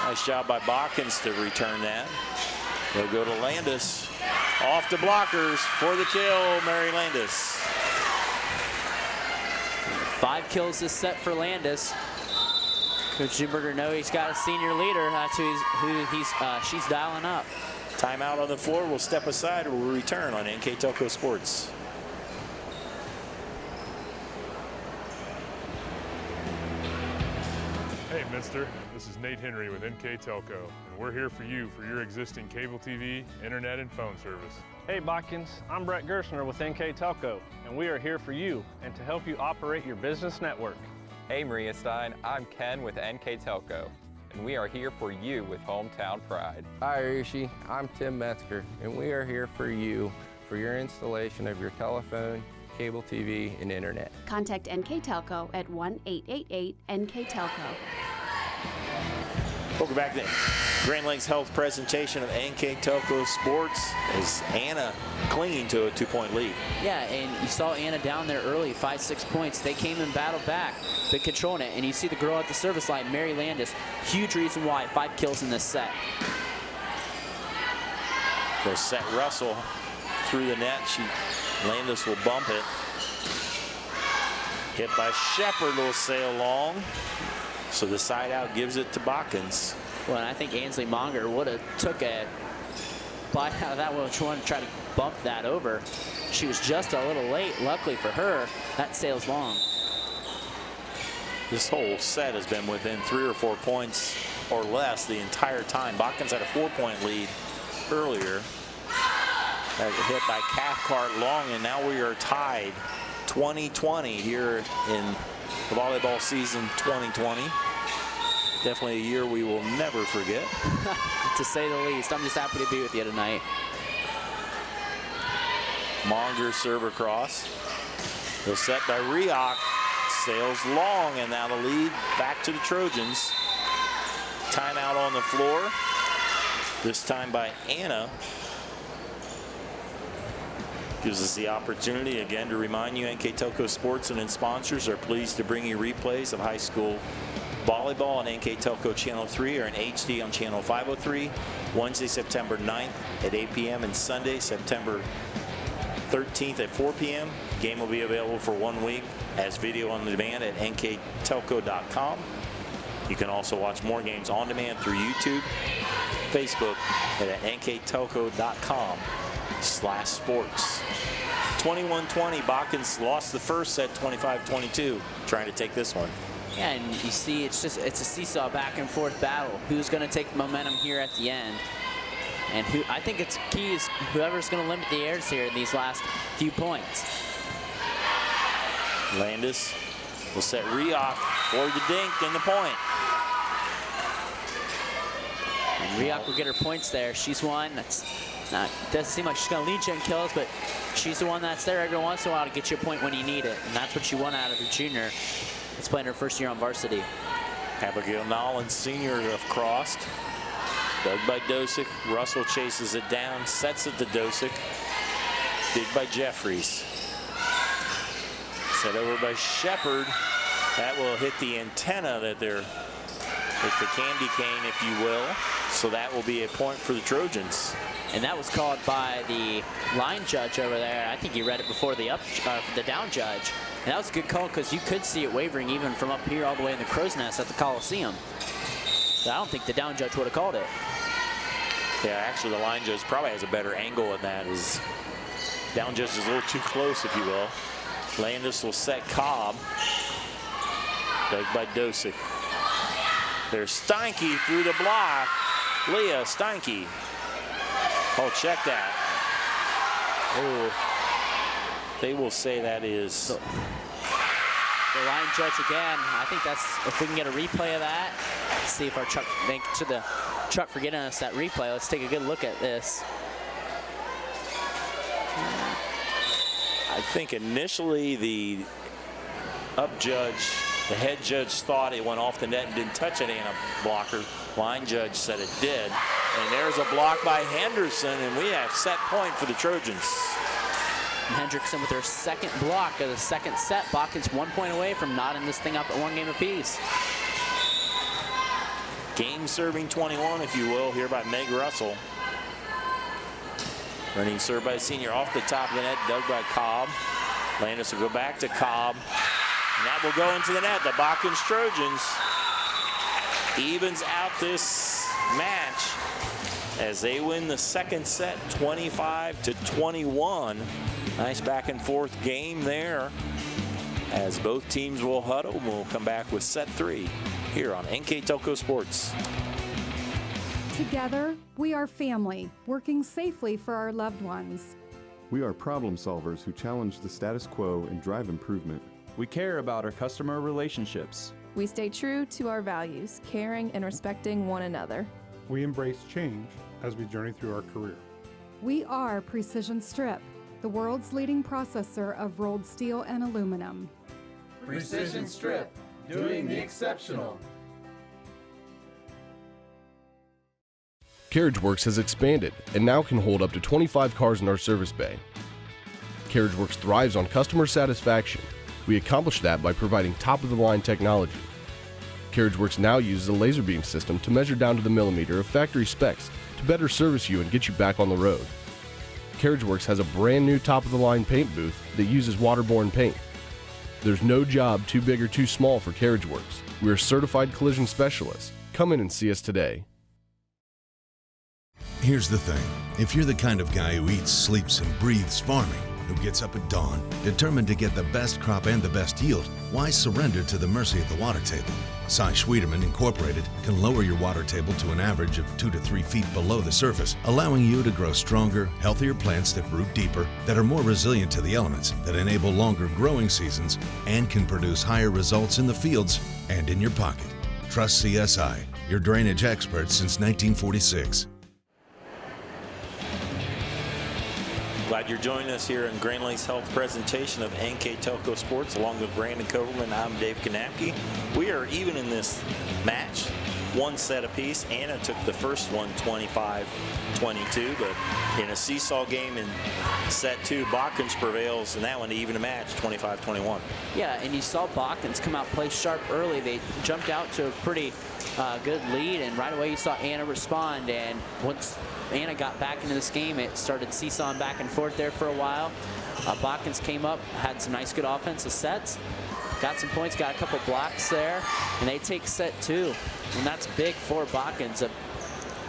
Nice job by Botkins to return that. They'll go to Landis. Off the blockers for the kill, Mary Landis. 5 kills this set for Landis. Coach Zumberger knows he's got a senior leader. That's who she's dialing up. Timeout on the floor. We'll step aside or we'll return on NKTelco Sports. Hey, mister. This is Nate Henry with NKTelco, and we're here for you for your existing cable TV, internet, and phone service. Hey, Botkins. I'm Brett Gerstner with NKTelco, and we are here for you and to help you operate your business network. Hey, Maria Stein. I'm Ken with NKTelco, and we are here for you with hometown pride. Hi, Rishi. I'm Tim Metzger, and we are here for you for your installation of your telephone, cable TV, and internet. Contact NKTelco at 1-888-NKTelco. Welcome back to Grand Lakes Health presentation of NKTelco Sports as Anna clinging to a 2-point lead. Yeah, and you saw Anna down there early, 5-6 points. They came and battled back, been controlling it. And you see the girl at the service line, Mary Landis, huge reason why, 5 kills in this set. They'll set Russell through the net. Landis will bump it. Hit by Shepard will sail long. So the side out gives it to Botkins. Well, and I think Ainsley Monger would have took a bite out of that one, trying to try to bump that over. She was just a little late. Luckily for her, that sails long. This whole set has been within 3 or 4 points or less the entire time. Botkins had a 4-point lead earlier. That was hit by Cathcart long, and now we are tied 20-20 here in the volleyball season 2020. Definitely a year we will never forget. To say the least. I'm just happy to be with you tonight. Monger serve across. He'll set by Rioch. Sails long, and now the lead back to the Trojans. Timeout on the floor. This time by Anna. Gives us the opportunity again to remind you NKTelco Sports and its sponsors are pleased to bring you replays of high school volleyball on NKTelco Channel 3 or in HD on Channel 503, Wednesday, September 9th at 8 p.m. and Sunday, September 13th at 4 p.m. Game will be available for 1 week as video on demand at NKTelco.com. You can also watch more games on demand through YouTube, Facebook, and at NKTelco.com/sports. 21-20, Botkins lost the first set, 25-22, trying to take this one. Yeah, and you see it's a seesaw back and forth battle. Who's going to take momentum here at the end? And I think it's key is whoever's going to limit the errors here in these last few points. Landis will set Rioch for the dink and the point. And Rioch will get her points there. She's one that's not, doesn't seem like she's going to lead you in kills, but she's the one that's there every once in a while to get you a point when you need it. And that's what you want out of a junior. It's playing her first year on varsity. Abigail Nolan, senior, have crossed. Dug by Dosick. Russell chases it down, sets it to Dosick. Dig by Jeffries. Set over by Shepard. That will hit the antenna that they're, hit the candy cane, if you will. So that will be a point for the Trojans. And that was called by the line judge over there. I think he read it before the down judge. And that was a good call because you could see it wavering even from up here all the way in the crow's nest at the Coliseum. So I don't think the down judge would have called it. Yeah, actually the line judge probably has a better angle in that. Is down judge is a little too close, if you will. Landis will set Cobb. Dug by Dosick. There's Steinke through the block. Leah Steinke. Oh, check that. Oh, they will say that is. The line judge again. I think that's, if we can get a replay of that, see if our Chuck, thank to the Chuck for getting us that replay. Let's take a good look at this. I think initially the head judge thought it went off the net and didn't touch it, Anna Blocker. Line judge said it did. And there's a block by Henderson, and we have set point for the Trojans. Hendrickson with her second block of the second set. Botkins 1 point away from knotting this thing up at 1 game apiece. Game serving 21, if you will, here by Meg Russell. Running serve by senior off the top of the net, dug by Cobb. Landis will go back to Cobb. And that will go into the net. The Botkins Trojans evens out this match as they win the second set 25-21. Nice back and forth game there as both teams will huddle. We'll come back with set 3 here on NKTelco Sports. Together, we are family, working safely for our loved ones. We are problem solvers who challenge the status quo and drive improvement. We care about our customer relationships. We stay true to our values, caring and respecting one another. We embrace change as we journey through our career. We are Precision Strip, the world's leading processor of rolled steel and aluminum. Precision Strip, doing the exceptional. CarriageWorks has expanded and now can hold up to 25 cars in our service bay. CarriageWorks thrives on customer satisfaction. We accomplish that by providing top-of-the-line technology. CarriageWorks now uses a laser beam system to measure down to the millimeter of factory specs to better service you and get you back on the road. CarriageWorks has a brand new top-of-the-line paint booth that uses waterborne paint. There's no job too big or too small for CarriageWorks. We're certified collision specialists. Come in and see us today. Here's the thing. If you're the kind of guy who eats, sleeps, and breathes farming, who gets up at dawn, determined to get the best crop and the best yield, why surrender to the mercy of the water table? Cy Schwederman Incorporated can lower your water table to an average of 2 to 3 feet below the surface, allowing you to grow stronger, healthier plants that root deeper, that are more resilient to the elements, that enable longer growing seasons, and can produce higher results in the fields and in your pocket. Trust CSI, your drainage experts since 1946. Glad you're joining us here in Grand Lakes Health presentation of NKTelco Sports. Along with Brandon Coverman, I'm Dave Kanapke. We are even in this match. one set apiece. Anna took the first one 25-22, but in a seesaw game in set 2, Botkins prevails in that one to even a match, 25-21. Yeah, and you saw Botkins come out, play sharp early. They jumped out to a pretty good lead, and right away you saw Anna respond. And once Anna got back into this game, it started seesawing back and forth there for a while. Botkins came up, had some nice good offensive sets, got some points, got a couple blocks there, and they take set 2. And that's big for Botkins. I'm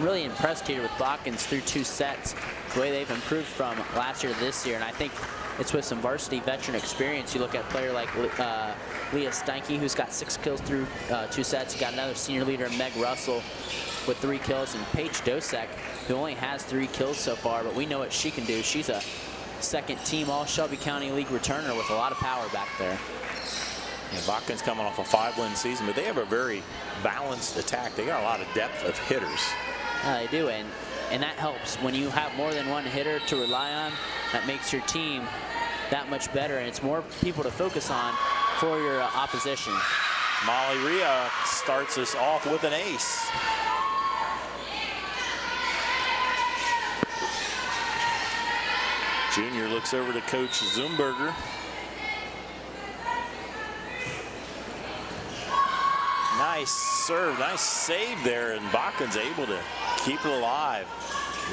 really impressed here with Botkins through 2 sets, the way they've improved from last year to this year. And I think it's with some varsity veteran experience. You look at a player like Leah Steinke, who's got 6 kills through 2 sets. You got another senior leader, Meg Russell, with 3 kills, and Paige Dosek, who only has 3 kills so far, but we know what she can do. She's a second-team All-Shelby County League returner with a lot of power back there. Yeah, Botkins coming off a 5-win season, but they have a very balanced attack. They got a lot of depth of hitters. They do, and that helps. When you have more than one hitter to rely on, that makes your team that much better, and it's more people to focus on for your opposition. Molly Rhea starts us off with an ace. Junior looks over to Coach Zumberger. Nice serve, nice save there, and Botkins able to keep it alive.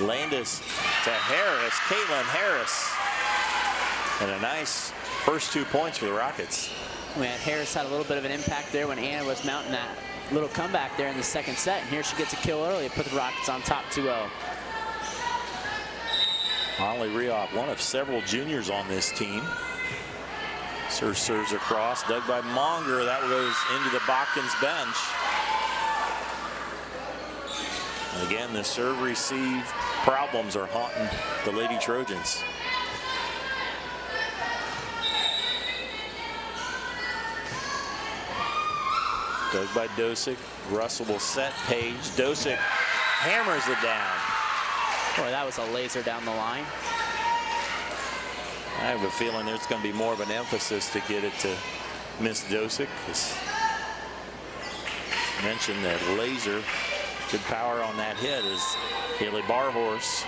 Landis to Harris, Caitlin Harris. And a nice first 2 points for the Rockets. Harris had a little bit of an impact there when Anna was mounting that little comeback there in the second set, and here she gets a kill early to put the Rockets on top 2-0. Molly Rhea, one of several juniors on this team. Serves across, dug by Monger. That goes into the Botkins bench. And again, the serve-receive problems are haunting the Lady Trojans. Dug by Dosick. Russell will set Page. Dosick hammers it down. Boy, that was a laser down the line. I have a feeling there's going to be more of an emphasis to get it to Miss Dosick. Mentioned that laser, good power on that hit is Haley Barhorse.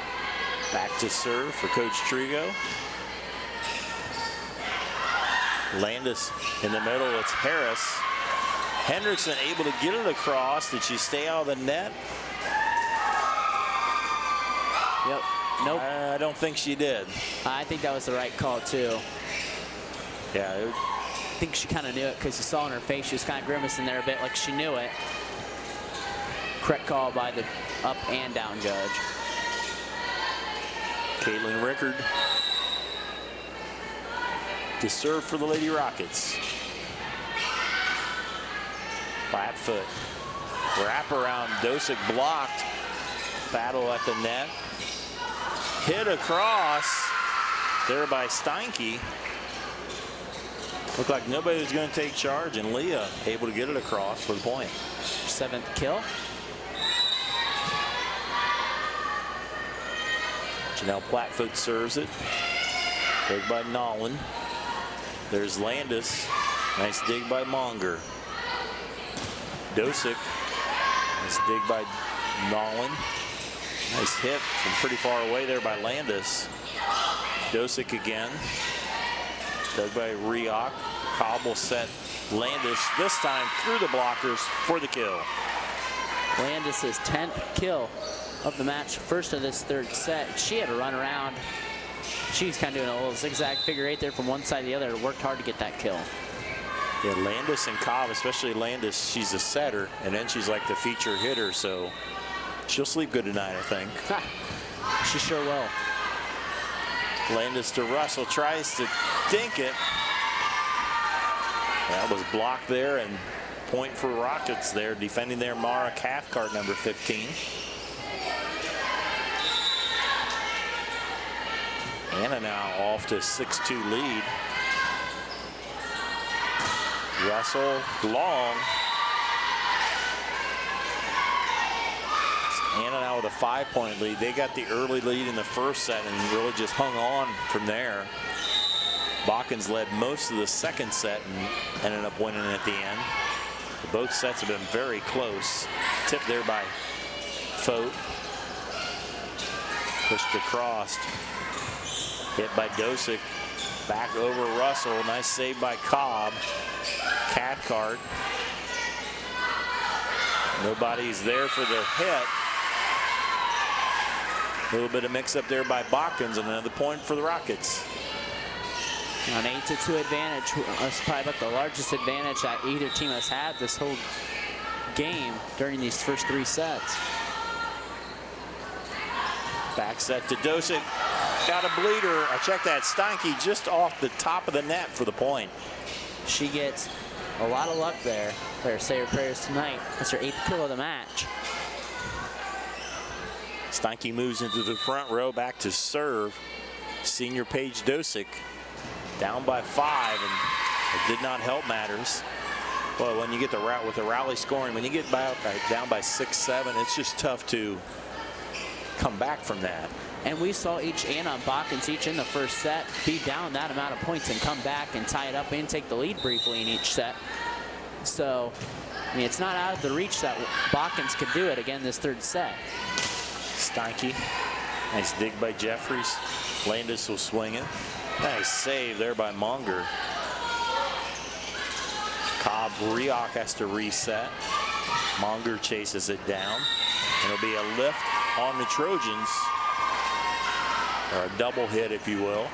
Back to serve for Coach Trigo. Landis in the middle, it's Harris. Hendrickson able to get it across. Did she stay out of the net? Yep. Nope. I don't think she did. I think that was the right call, too. Yeah. I think she kind of knew it because you saw in her face she was kind of grimacing there a bit like she knew it. Correct call by the up and down judge. Caitlin Rickard to serve for the Lady Rockets. Flat foot. Wrap around. Dosick blocked. Battle at the net. Hit across there by Steinke. Looked like nobody was going to take charge, and Leah able to get it across for the point. 7th kill. Janelle Plattfoot serves it. Dig by Nolan. There's Landis. Nice dig by Monger. Dosick. Nice dig by Nolan. Nice hit from pretty far away there by Landis. Dosick again. Dug by Rioch. Cobble set Landis, this time through the blockers for the kill. Landis' 10th kill of the match, first of this 3rd set. She had to run around. She's kind of doing a little zigzag figure 8 there from one side to the other. Worked hard to get that kill. Yeah, Landis and Cobb, especially Landis, she's a setter, and then she's like the feature hitter, so she'll sleep good tonight, I think. She sure will. Landis to Russell, tries to dink it. That was blocked there, and point for Rockets there, defending their Mara Cathcart, number 15. Anna now off to 6-2 lead. Russell long. Anna now with a 5-point lead. They got the early lead in the first set and really just hung on from there. Botkins led most of the second set and ended up winning at the end. Both sets have been very close. Tip there by Fote. Pushed across. Hit by Dosick. Back over Russell. Nice save by Cobb. Cathcart. Nobody's there for the hit. A little bit of mix up there by Botkins, and another point for the Rockets. An 8-2 advantage. That's probably about the largest advantage that either team has had this whole game during these first 3 sets. Back set to Dosick. Got a bleeder. I checked that. Steinke just off the top of the net for the point. She gets a lot of luck there. Better say her prayers tonight. That's her 8th kill of the match. Steinke moves into the front row, back to serve. Senior Paige Dosick down by 5, and it did not help matters. Well, when you get the route with the rally scoring, when you get down by 6-7, it's just tough to come back from that. And we saw each Anna and Botkins each in the first set be down that amount of points and come back and tie it up and take the lead briefly in each set. So, I mean, it's not out of the reach that Botkins could do it again this 3rd set. Steinke, nice dig by Jeffries. Landis will swing it. Nice save there by Monger. Cobb Rioch has to reset. Monger chases it down. And it'll be a lift on the Trojans, or a double hit, if you will.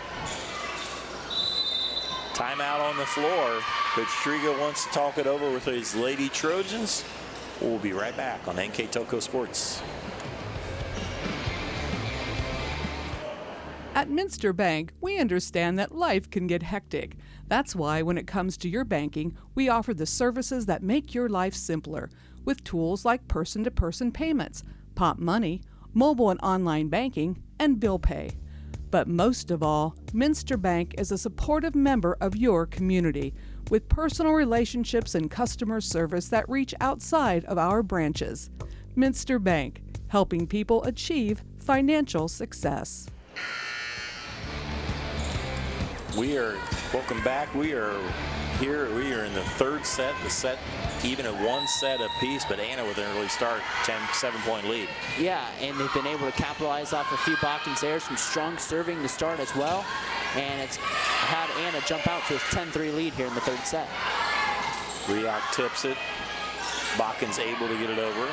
Timeout on the floor. Coach Trigo wants to talk it over with his Lady Trojans. We'll be right back on NKTelco Sports. At Minster Bank, we understand that life can get hectic. That's why when it comes to your banking, we offer the services that make your life simpler, with tools like person-to-person payments, Pop Money, mobile and online banking, and bill pay. But most of all, Minster Bank is a supportive member of your community, with personal relationships and customer service that reach outside of our branches. Minster Bank, helping people achieve financial success. Welcome back. We are here. We are in the 3rd set. The set even at 1 set apiece, but Anna with an early start, 7-point lead. Yeah, and they've been able to capitalize off a few Botkins there. Some strong serving to start as well. And it's had Anna jump out to a 10-3 lead here in the 3rd set. Rioch tips it. Botkins able to get it over.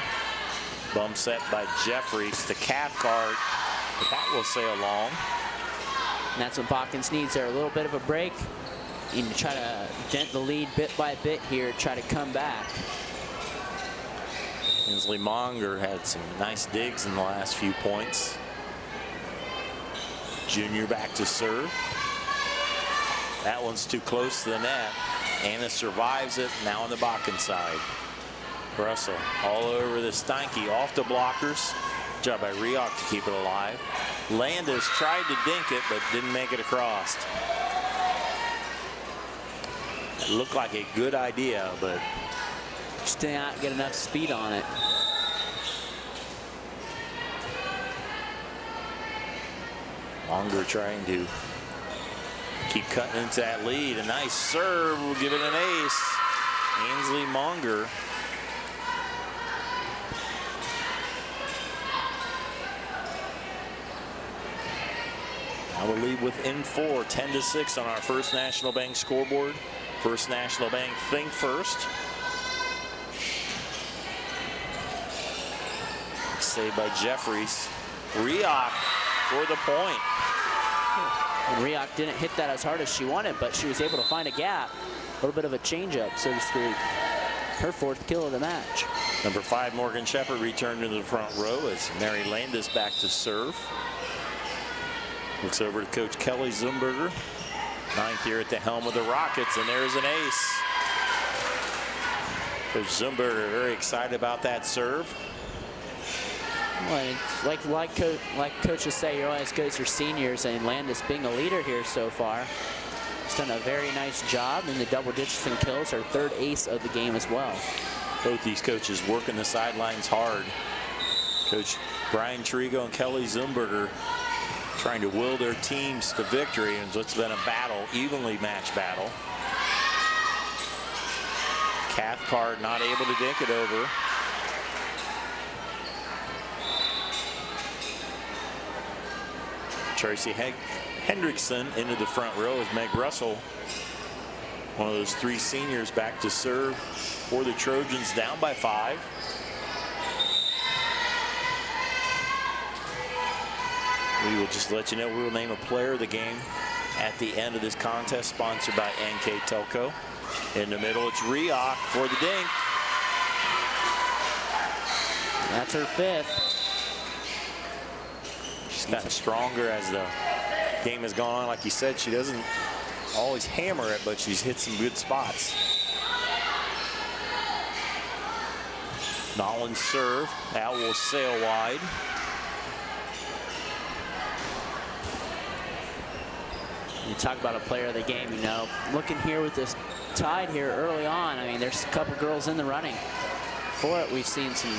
Bump set by Jeffries to Cathcart, but that will sail along. And that's what Botkins needs there, a little bit of a break. You need to try to dent the lead bit by bit here, try to come back. Inslee Monger had some nice digs in the last few points. Junior back to serve. That one's too close to the net. Anna survives it, now on the Botkins side. Russell all over the Steinke, off the blockers. Job by Rioch to keep it alive. Landis tried to dink it, but didn't make it across. It looked like a good idea, but just did not get enough speed on it. Monger trying to keep cutting into that lead. A nice serve will give it an ace. Inslee Monger. Now we'll lead within 4, 10-6 on our First National Bank scoreboard. First National Bank, think first. Saved by Jeffries. Rioch for the point. And Rioch didn't hit that as hard as she wanted, but she was able to find a gap. A little bit of a changeup, so to speak. Her 4th kill of the match. Number 5, Morgan Shepard returned into the front row as Mary Landis back to serve. Looks over to Coach Kelly Zumberger. 9th here at the helm of the Rockets, and there's an ace. Coach Zumberger very excited about that serve. Well, it's like coaches say, you always go to seniors, and Landis being a leader here so far. She's done a very nice job in the double digits and kills, her 3rd ace of the game as well. Both these coaches working the sidelines hard. Coach Brian Trigo and Kelly Zumberger trying to will their teams to victory in what's been a battle, evenly matched battle. Cathcart not able to dink it over. Tracy Hendrickson into the front row as Meg Russell, one of those 3 seniors, back to serve for the Trojans, down by 5. We will just let you know we will name a player of the game at the end of this contest, sponsored by NKTelco. In the middle, it's Rioch for the dink. That's her 5th. She's gotten stronger as the game has gone on. Like you said, she doesn't always hammer it, but she's hit some good spots. Nolan's serve. That will sail wide. You talk about a player of the game, you know, looking here with this Tide here early on. I mean, there's a couple girls in the running for it. We've seen some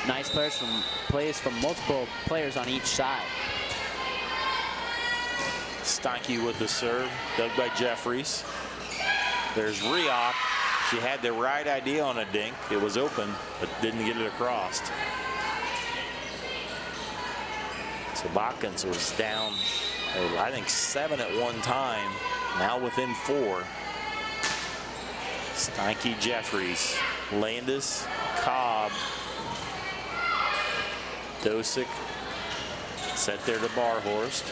nice plays from multiple players on each side. Steinke with the serve, dug by Jeffries. There's Rioch. She had the right idea on a dink. It was open, but didn't get it across. So Botkins was down, I think 7 at one time, now within 4. Steinke, Jeffries, Landis, Cobb, Dosick, set there to Barhorst,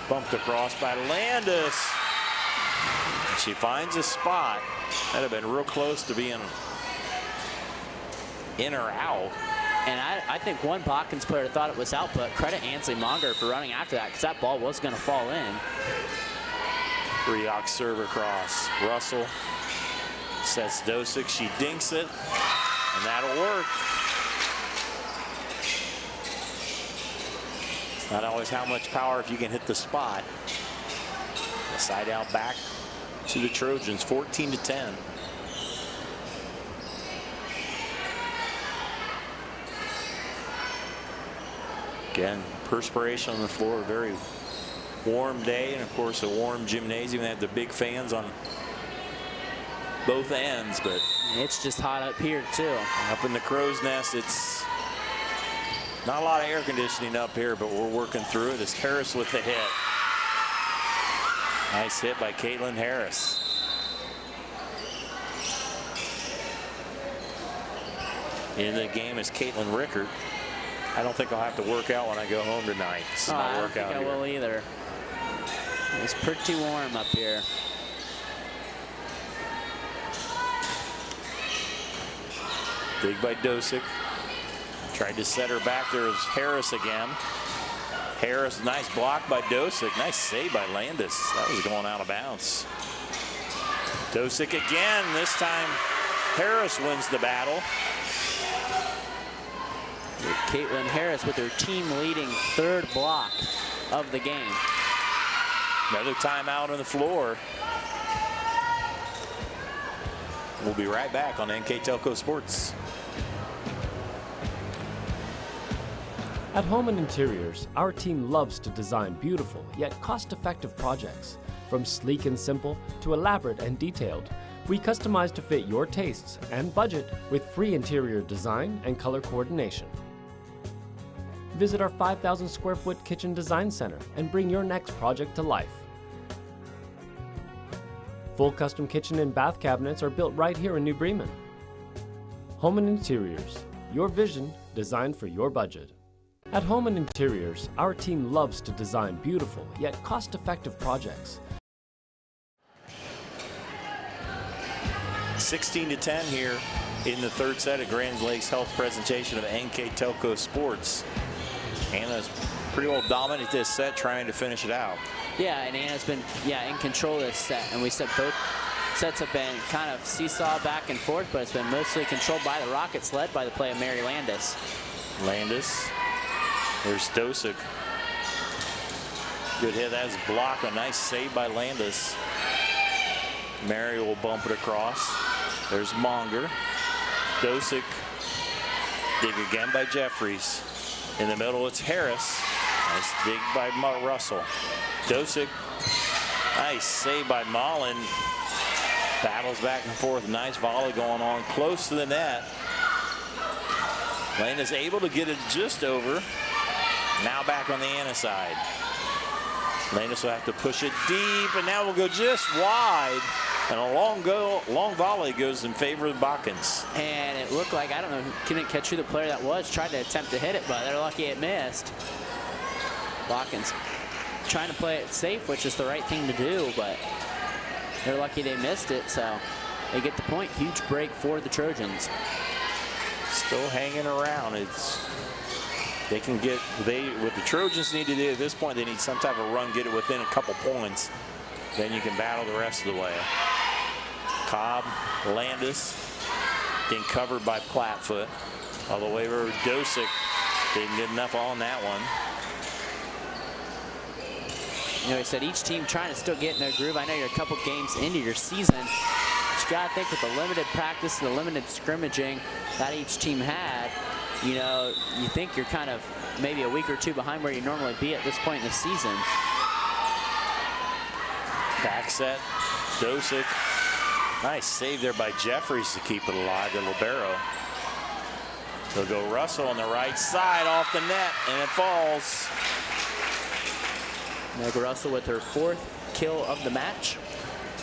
bumped across by Landis. And she finds a spot. That'd have been real close to being in or out. And I think one Botkins player thought it was out, but credit Ansley Monger for running after that, because that ball was going to fall in. Rioch serve across. Russell sets Dosick. She dinks it, and that'll work. It's not always how much power if you can hit the spot. The side out back to the Trojans, 14-10. Again, perspiration on the floor, a very warm day, and of course a warm gymnasium. They have the big fans on both ends, but it's just hot up here too. Up in the crow's nest, it's not a lot of air conditioning up here, but we're working through it. It's Harris with the hit. Nice hit by Caitlin Harris. In the game is Caitlin Rickard. I don't think I'll have to work out when I go home tonight. I don't think I will either. It's pretty warm up here. Dig by Dosick. Tried to set her back. There's Harris again. Harris, nice block by Dosick. Nice save by Landis. That was going out of bounds. Dosick again. This time Harris wins the battle. Caitlin Harris with her team leading 3rd block of the game. Another timeout on the floor. We'll be right back on NKTelco Sports. At Home and Interiors, our team loves to design beautiful yet cost-effective projects. From sleek and simple to elaborate and detailed, we customize to fit your tastes and budget with free interior design and color coordination. Visit our 5,000 square foot kitchen design center and bring your next project to life. Full custom kitchen and bath cabinets are built right here in New Bremen. Home and Interiors, your vision designed for your budget. At Home and Interiors, our team loves to design beautiful yet cost-effective projects. 16-10 here in the 3rd set of Grand Lakes Health presentation of NKTelco Sports. Anna's pretty well dominant this set, trying to finish it out. Yeah, and Anna's been in control of this set, and we said both sets have been kind of seesaw back and forth, but it's been mostly controlled by the Rockets, led by the play of Mary Landis. Landis. There's Dosick. Good hit. That's blocked. A nice save by Landis. Mary will bump it across. There's Monger. Dosick. Dig again by Jeffries. In the middle, it's Harris. Nice dig by Russell. Dosick. Nice save by Mullen. Battles back and forth. Nice volley going on close to the net. Landis able to get it just over. Now back on the Anna side. Landis will have to push it deep, and now we'll go just wide. And a long volley goes in favor of Botkins. And it looked like, I don't know, couldn't catch who the player that was, tried to attempt to hit it, but they're lucky it missed. Botkins trying to play it safe, which is the right thing to do, but they're lucky they missed it, so they get the point. Huge break for the Trojans. Still hanging around. They can get, what the Trojans need to do at this point, they need some type of run, get it within a couple points. Then you can battle the rest of the way. Cobb, Landis, getting covered by Plattfoot. All the way over Dosick, didn't get enough on that one. You know, he said each team trying to still get in their groove. I know you're a couple games into your season, but you got to think with the limited practice and the limited scrimmaging that each team had, you know, you think you're kind of maybe a week or two behind where you normally be at this point in the season. Back set, Dosick. Nice save there by Jeffries to keep it alive to Libero. They'll go Russell on the right side off the net, and it falls. Meg Russell with her 4th kill of the match.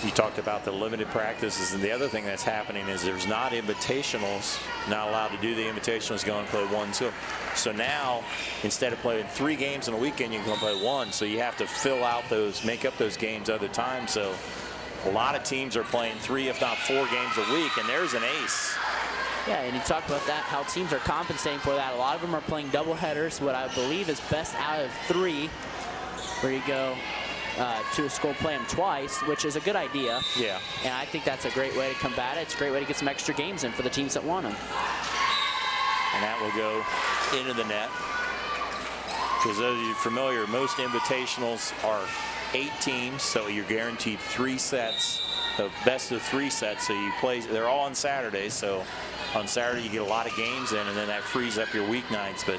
You talked about the limited practices, and the other thing that's happening is there's not invitationals, not allowed to do the invitationals, go and play 1-2. So now, instead of playing 3 games in a weekend, you can play 1. So you have to fill out those, make up those games other times. So a lot of teams are playing 3, if not 4 games a week, and there's an ace. Yeah, and you talked about that, how teams are compensating for that. A lot of them are playing double headers, what I believe is best out of 3, where you go to a school, play them twice, which is a good idea. Yeah. And I think that's a great way to combat it. It's a great way to get some extra games in for the teams that want them. And that will go into the net. Because those of you familiar, most invitationals are 8 teams, so you're guaranteed 3 sets, the best of 3 sets. So you play, they're all on Saturdays, so on Saturday you get a lot of games in, and then that frees up your weeknights, but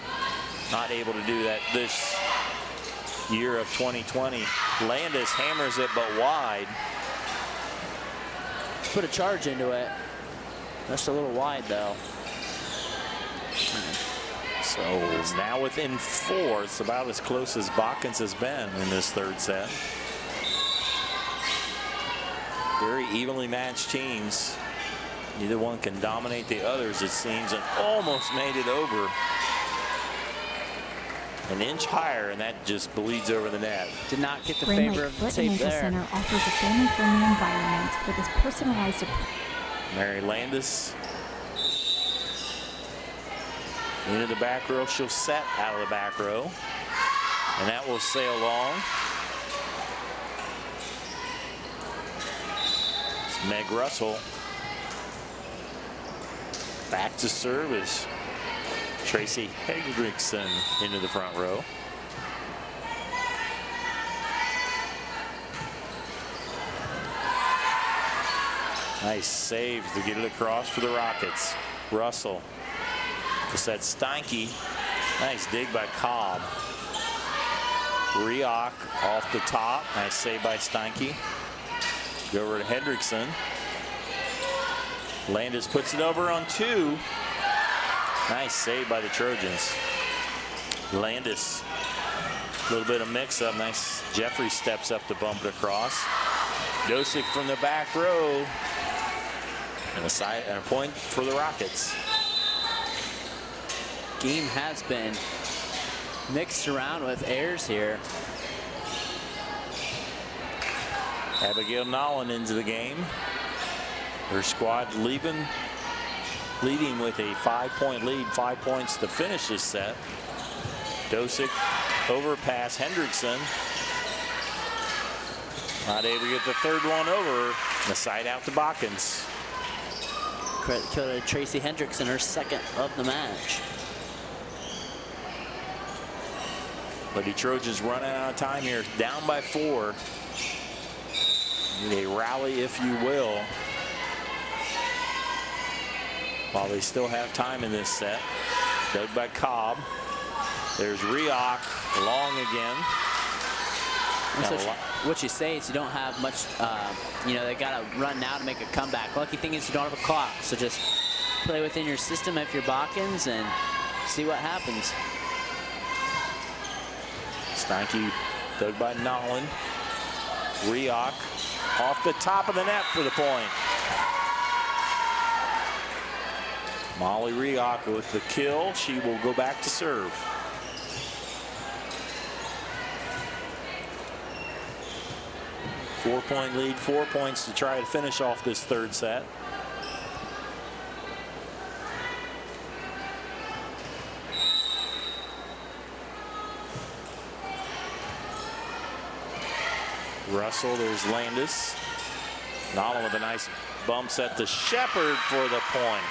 not able to do that this year of 2020. Landis hammers it, but wide. Put a charge into it. Just a little wide, though. So it's now within 4. It's about as close as Botkins has been in this 3rd set. Very evenly matched teams. Neither one can dominate the others, it seems, and almost made it over. An inch higher, and that just bleeds over the net. Did not get the Grand favor Lake of the Foot tape and Ankle there. Center offers a family-friendly environment with its personalized approach. Mary Landis into the back row. She'll set out of the back row, and that will sail long. It's Meg Russell. Back to service. Tracy Hendrickson into the front row. Nice save to get it across for the Rockets. Russell. To set Steinke. Nice dig by Cobb. Rioch off the top. Nice save by Steinke. Go over to Hendrickson. Landis puts it over on 2. Nice save by the Trojans. Landis, a little bit of mix-up. Nice. Jeffrey steps up to bump it across. Dosick from the back row. And a point for the Rockets. Game has been mixed around with errors here. Abigail Nolan into the game. Her squad leading with a 5-point lead, 5 points to finish this set. Dosick overpass Hendrickson. Not able to get the 3rd one over. The side out to Botkins. Credit to Tracy Hendrickson, her 2nd of the match. But the Trojans running out of time here, down by 4. Need a rally, if you will, while they still have time in this set. Dug by Cobb. There's Rioch, long again. What you say is you don't have much, you know, they got to run now to make a comeback. Lucky thing is you don't have a clock, so just play within your system if you're Botkins and see what happens. Steinke Dug by Nolan. Rioch off the top of the net for the point. Molly Rioch with the kill. She will go back to serve. Four-point lead, 4 points to try to finish off this third set. Russell, there's Landis. Nolan with a nice bump set to Shepard for the point.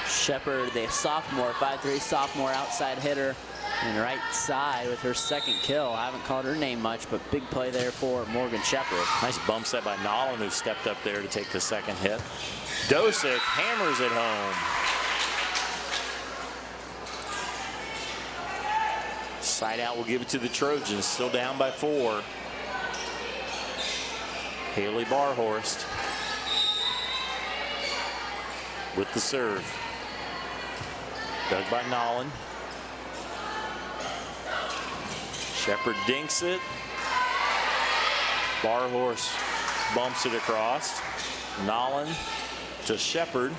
Shepard, the sophomore, 5'3", sophomore outside hitter. And right side with her second kill. I haven't called her name much, but big play there for Morgan Shepard. Nice bump set by Nolan, who stepped up there to take the second hit. Dosick hammers it home. Side out will give it to the Trojans, still down by 4. Haley Barhorst with the serve. Dug by Nolan. Shepard dinks it. Barhorst bumps it across. Nolan to Shepard.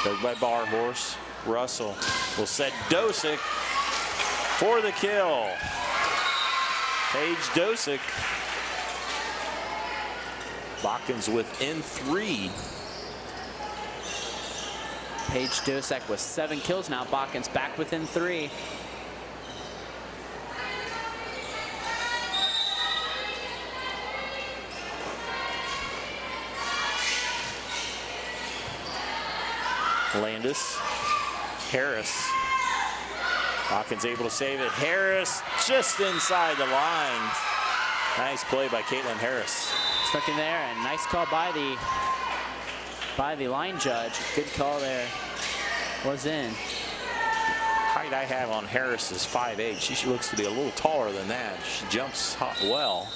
Dug by Barhorst. Russell will set Dosick for the kill. Paige Dosick. Botkins within 3. Paige Dosick with 7 kills now. Botkins back within 3. Landis. Harris. Botkins able to save it. Harris just inside the line. Nice play by Caitlin Harris. Stuck in there, and nice call by the line judge. Good call there. Was in. Height I have on Harris is 5'8". She looks to be a little taller than that. She jumps well.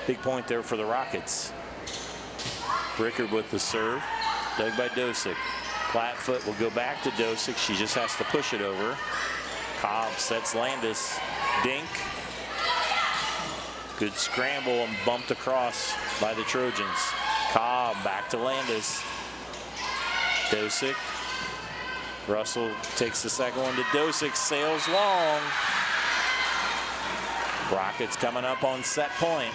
Big point there for the Rockets. Rickard with the serve. Dug by Dosick. Flatfoot will go back to Dosick. She just has to push it over. Cobb sets Landis. Dink. Good scramble and bumped across by the Trojans. Cobb back to Landis. Dosick. Russell takes the second one to Dosick. Sails long. Rockets coming up on set point.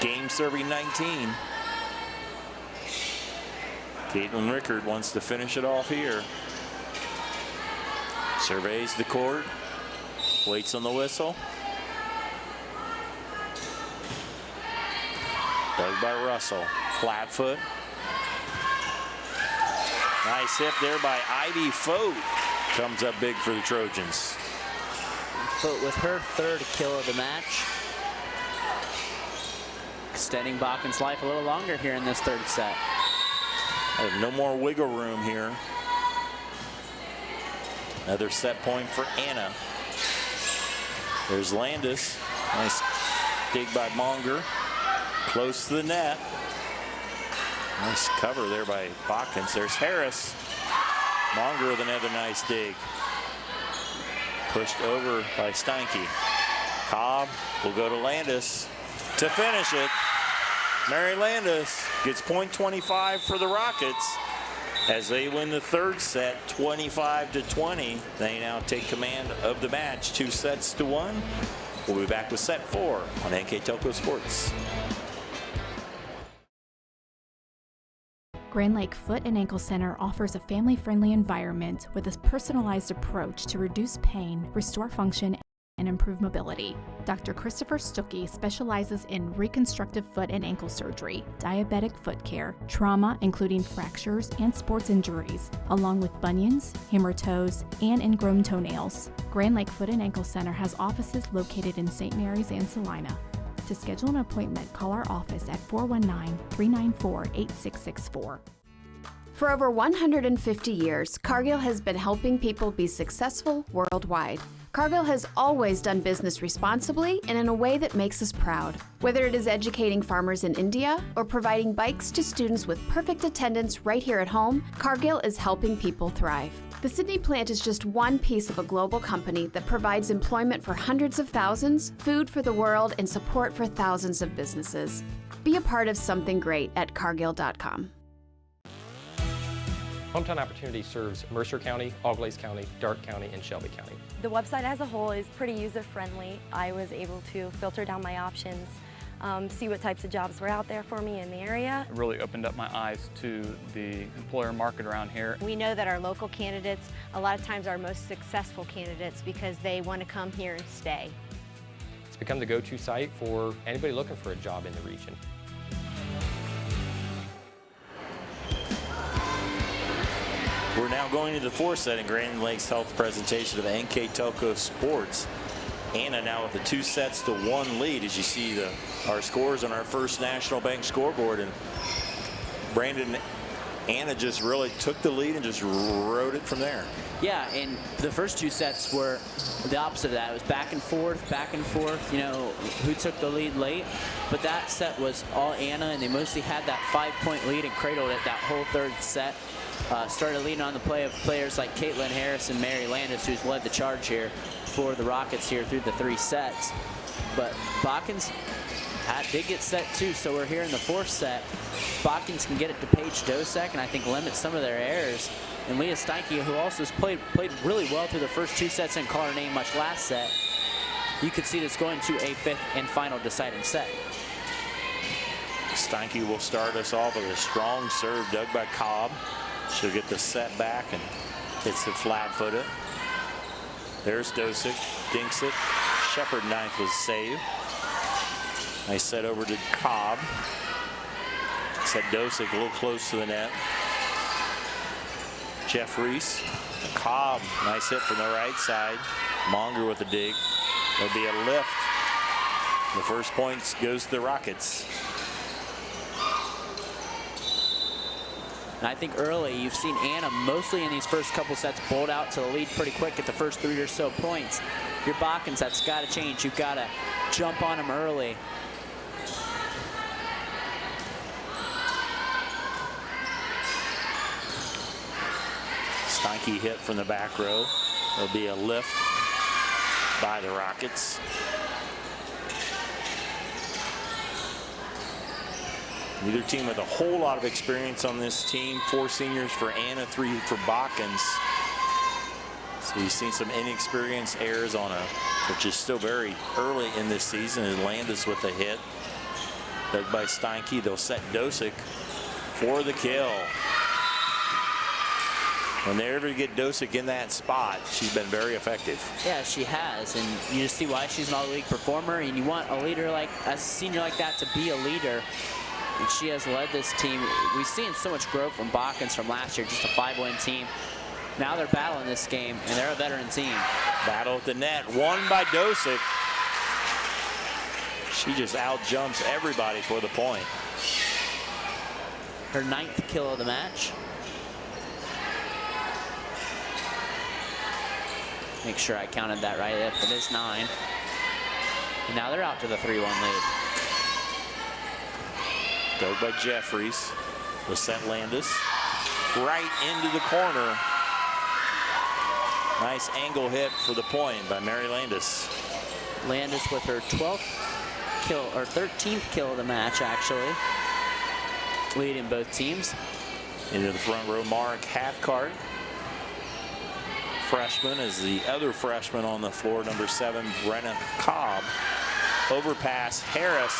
Game serving 19. Caitlin Rickard wants to finish it off here. Surveys the court. Waits on the whistle. Dug by Russell. Flatfoot. Nice hit there by Ivy Fote. Comes up big for the Trojans. Fote with her 3rd kill of the match. Extending Botkins' life a little longer here in this 3rd set. I have no more wiggle room here. Another set point for Anna. There's Landis. Nice dig by Monger. Close to the net. Nice cover there by Botkins. There's Harris. Monger with another nice dig. Pushed over by Steinke. Cobb will go to Landis to finish it. Mary Landis gets point 25 for the Rockets as they win the 3rd set 25-20. They now take command of the match 2-1. We'll be back with set 4 on NKTelco Sports. Grand Lake Foot and Ankle Center offers a family-friendly environment with a personalized approach to reduce pain, restore function, and improve mobility. Dr. Christopher Stuckey specializes in reconstructive foot and ankle surgery, diabetic foot care, trauma including fractures and sports injuries, along with bunions, hammer toes, and ingrown toenails. Grand Lake Foot and Ankle Center has offices located in St. Mary's and Salina. To schedule an appointment, call our office at 419-394-8664. For over 150 years, Cargill has been helping people be successful worldwide. Cargill has always done business responsibly and in a way that makes us proud. Whether it is educating farmers in India or providing bikes to students with perfect attendance right here at home, Cargill is helping people thrive. The Sydney plant is just one piece of a global company that provides employment for hundreds of thousands, food for the world, and support for thousands of businesses. Be a part of something great at cargill.com. Hometown Opportunity serves Mercer County, Auglaize County, Darke County, and Shelby County. The website as a whole is pretty user-friendly. I was able to filter down my options, see what types of jobs were out there for me in the area. It really opened up my eyes to the employer market around here. We know that our local candidates, a lot of times, are most successful candidates because they want to come here and stay. It's become the go-to site for anybody looking for a job in the region. We're now going to the fourth set in Grand Lakes Health presentation of NKTelco Sports. Anna now with a 2-1 lead as you see our scores on our first National Bank scoreboard. And Brandon, Anna just really took the lead and just rode it from there. Yeah, and the first 2 sets were the opposite of that. It was back and forth, you know, who took the lead late. But that set was all Anna, and they mostly had that 5-point lead and cradled it that whole third set. Started leading on the play of players like Caitlin Harris and Mary Landis, who's led the charge here for the Rockets here through the 3 sets. But Botkins did get set 2, so we're here in the 4th set. Botkins can get it to Paige Dosek and I think limit some of their errors. And Leah Steinke, who also has played really well through the first 2 sets and called her name much last set. You could see this going to a 5th and final deciding set. Steinke will start us off with a strong serve dug by Cobb. She'll get the set back and hits it flat-footed. There's Dosek, dinks it. Shepard ninth was saved. Nice set over to Cobb. Set Dosek a little close to the net. Jeffries, Cobb, nice hit from the right side. Monger with the dig. There'll be a lift. The first point goes to the Rockets. And I think early, you've seen Anna mostly in these first couple sets bolt out to the lead pretty quick at the first 3 or so points. Your Botkins, that's got to change. You've got to jump on them early. Steinke hit from the back row. There'll be a lift by the Rockets. Neither team with a whole lot of experience on this team. 4 seniors for Anna, 3 for Botkins. So you've seen some inexperienced errors on which is still very early in this season. And Landis with a hit. Dug by Steinke. They'll set Dosek for the kill. When they ever get Dosek in that spot, she's been very effective. Yeah, she has, and you just see why she's an all-league performer. And you want a leader as a senior like that to be a leader. And she has led this team. We've seen so much growth from Botkins from last year, just a 5-win team. Now they're battling this game, and they're a veteran team. Battle at the net, won by Dosek. She just out-jumps everybody for the point. Her 9th kill of the match. Make sure I counted that right. Yep, it is 9. And now they're out to the 3-1 lead. Dug by Jeffries. Lisette Landis right into the corner. Nice angle hit for the point by Mary Landis. Landis with her 12th kill, or 13th kill of the match, actually. Leading both teams. Into the front row, Mark Hathcart. Freshman is the other freshman on the floor, number 7, Brenna Cobb. Overpass, Harris.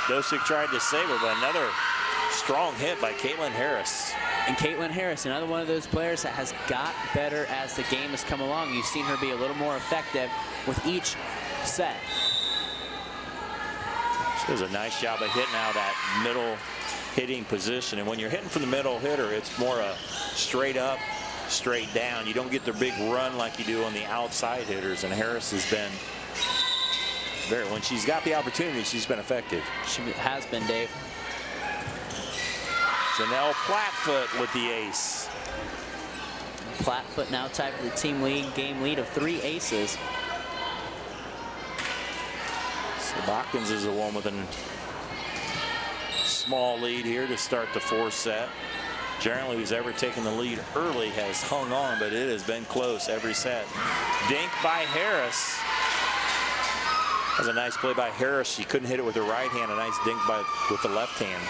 Dosek tried to save her, but another strong hit by Caitlin Harris. And Caitlin Harris, another one of those players that has got better as the game has come along. You've seen her be a little more effective with each set. She does a nice job of hitting out that middle hitting position. And when you're hitting from the middle hitter, it's more a straight up, straight down. You don't get the big run like you do on the outside hitters. And Harris has been when she's got the opportunity, she's been effective. She has been, Dave. Janelle Plattfoot with the ace. Plattfoot now tied for the team lead, game lead of 3 aces. So Botkins is the one with a small lead here to start the 4th set. Generally, who's ever taken the lead early has hung on, but it has been close every set. Dink by Harris. That was a nice play by Harris. She couldn't hit it with her right hand. A nice dink with the left hand.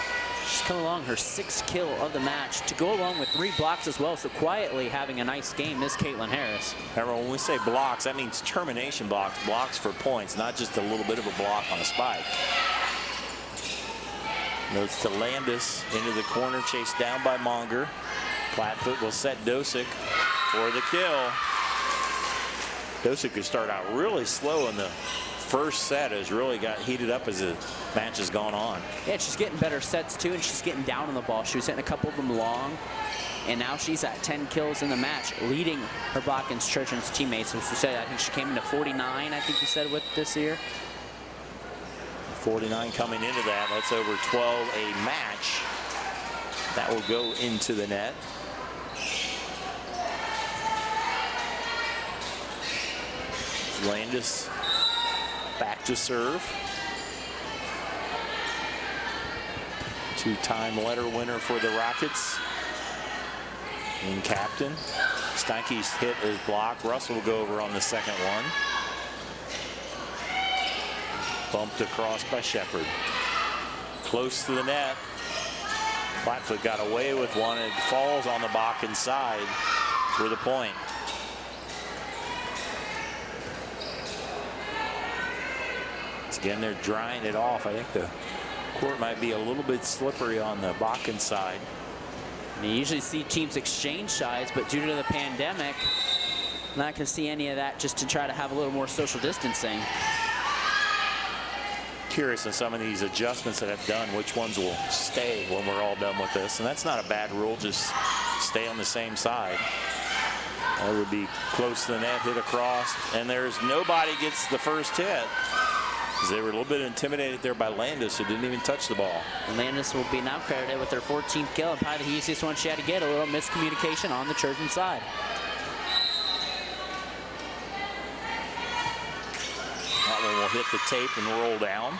She's come along her 6th kill of the match to go along with 3 blocks as well. So quietly having a nice game is Caitlin Harris. Remember, when we say blocks, that means termination blocks, blocks for points, not just a little bit of a block on a spike. Notes to Landis into the corner, chased down by Monger. Plattfoot will set Dosick for the kill. Dosick could start out really slow in the first set, has really got heated up as the match has gone on. Yeah, she's getting better sets too, and she's getting down on the ball. She was hitting a couple of them long, and now she's at 10 kills in the match, leading her Botkins Trojans teammates. Which you said, I think she came into 49, I think you said, with this year. 49 coming into that. That's over 12 a match. That will go into the net. Landis back to serve. 2-time letter winner for the Rockets. And captain. Steinke's hit his block. Russell will go over on the second one. Bumped across by Shepard. Close to the net. Plattfoot got away with one. It falls on the Botkins side for the point. Again, they're drying it off. I think the court might be a little bit slippery on the Botkins side. You usually see teams exchange sides, but due to the pandemic, I'm not going to see any of that, just to try to have a little more social distancing. Curious in some of these adjustments that I've done, which ones will stay when we're all done with this. And that's not a bad rule, just stay on the same side. That would be close to the net, hit across, and there's nobody gets the first hit. They were a little bit intimidated there by Landis, who didn't even touch the ball. And Landis will be now credited with her 14th kill, and probably the easiest one she had to get. A little miscommunication on the Trojan side. That one will hit the tape and roll down.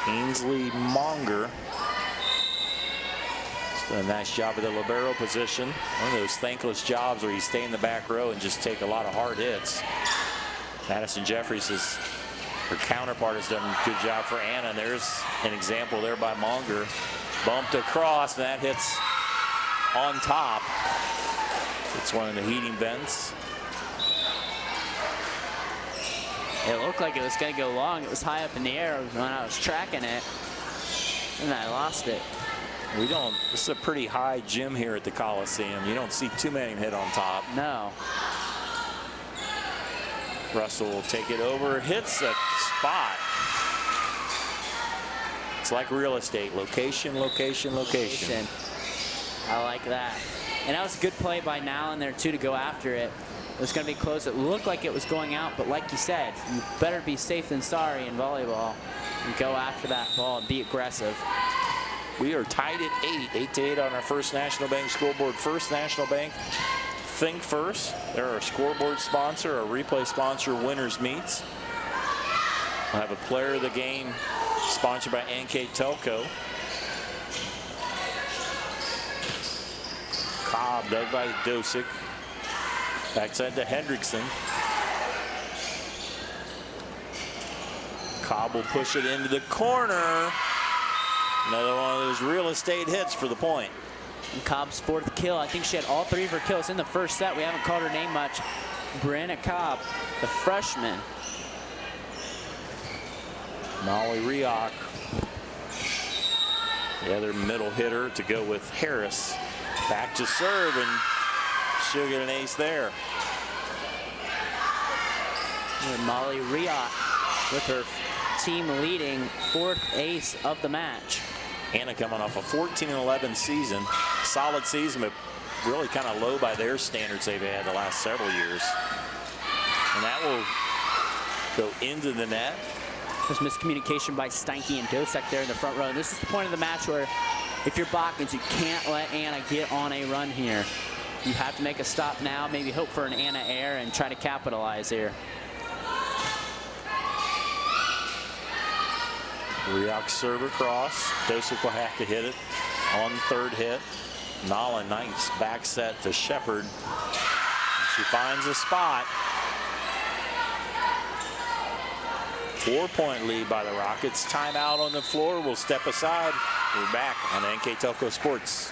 Ainsley Monger. A nice job at the libero position. One of those thankless jobs where you stay in the back row and just take a lot of hard hits. Madison Jeffries, her counterpart, has done a good job for Anna. And there's an example there by Monger. Bumped across, and that hits on top. It's one of the heating vents. It looked like it was going to go long. It was high up in the air when I was tracking it, and I lost it. This is a pretty high gym here at the Coliseum. You don't see too many hit on top. No. Russell will take it over, hits a spot. It's like real estate, location, location, location. I like that. And that was a good play by Nallen there too to go after it. It was going to be close. It looked like it was going out, but like you said, you better be safe than sorry in volleyball and go after that ball and be aggressive. We are tied at 8-8 on our First National Bank scoreboard. First National Bank, think first. They're our scoreboard sponsor, our replay sponsor, Winners Meets. We'll have a player of the game sponsored by NKTelco. Cobb, dug by Dosick. Backside to Hendrickson. Cobb will push it into the corner. Another one of those real estate hits for the point. And Cobb's 4th kill. I think she had all 3 of her kills in the first set. We haven't called her name much. Brianna Cobb, the freshman. Molly Rioch, the other middle hitter, to go with Harris. Back to serve, and she'll get an ace there. And Molly Rioch with her team leading 4th ace of the match. Anna coming off a 14-11 season. Solid season, but really kind of low by their standards they've had the last several years. And that will go into the net. There's miscommunication by Steinke and Dosek there in the front row. And this is the point of the match where if you're Botkins, you can't let Anna get on a run here. You have to make a stop now, maybe hope for an Anna air and try to capitalize here. Riak serve across. Dosek will have to hit it on the third hit. Nala, nice back set to Shepard. She finds a spot. 4-point lead by the Rockets. Timeout on the floor. We'll step aside. We're back on NKTelco Sports.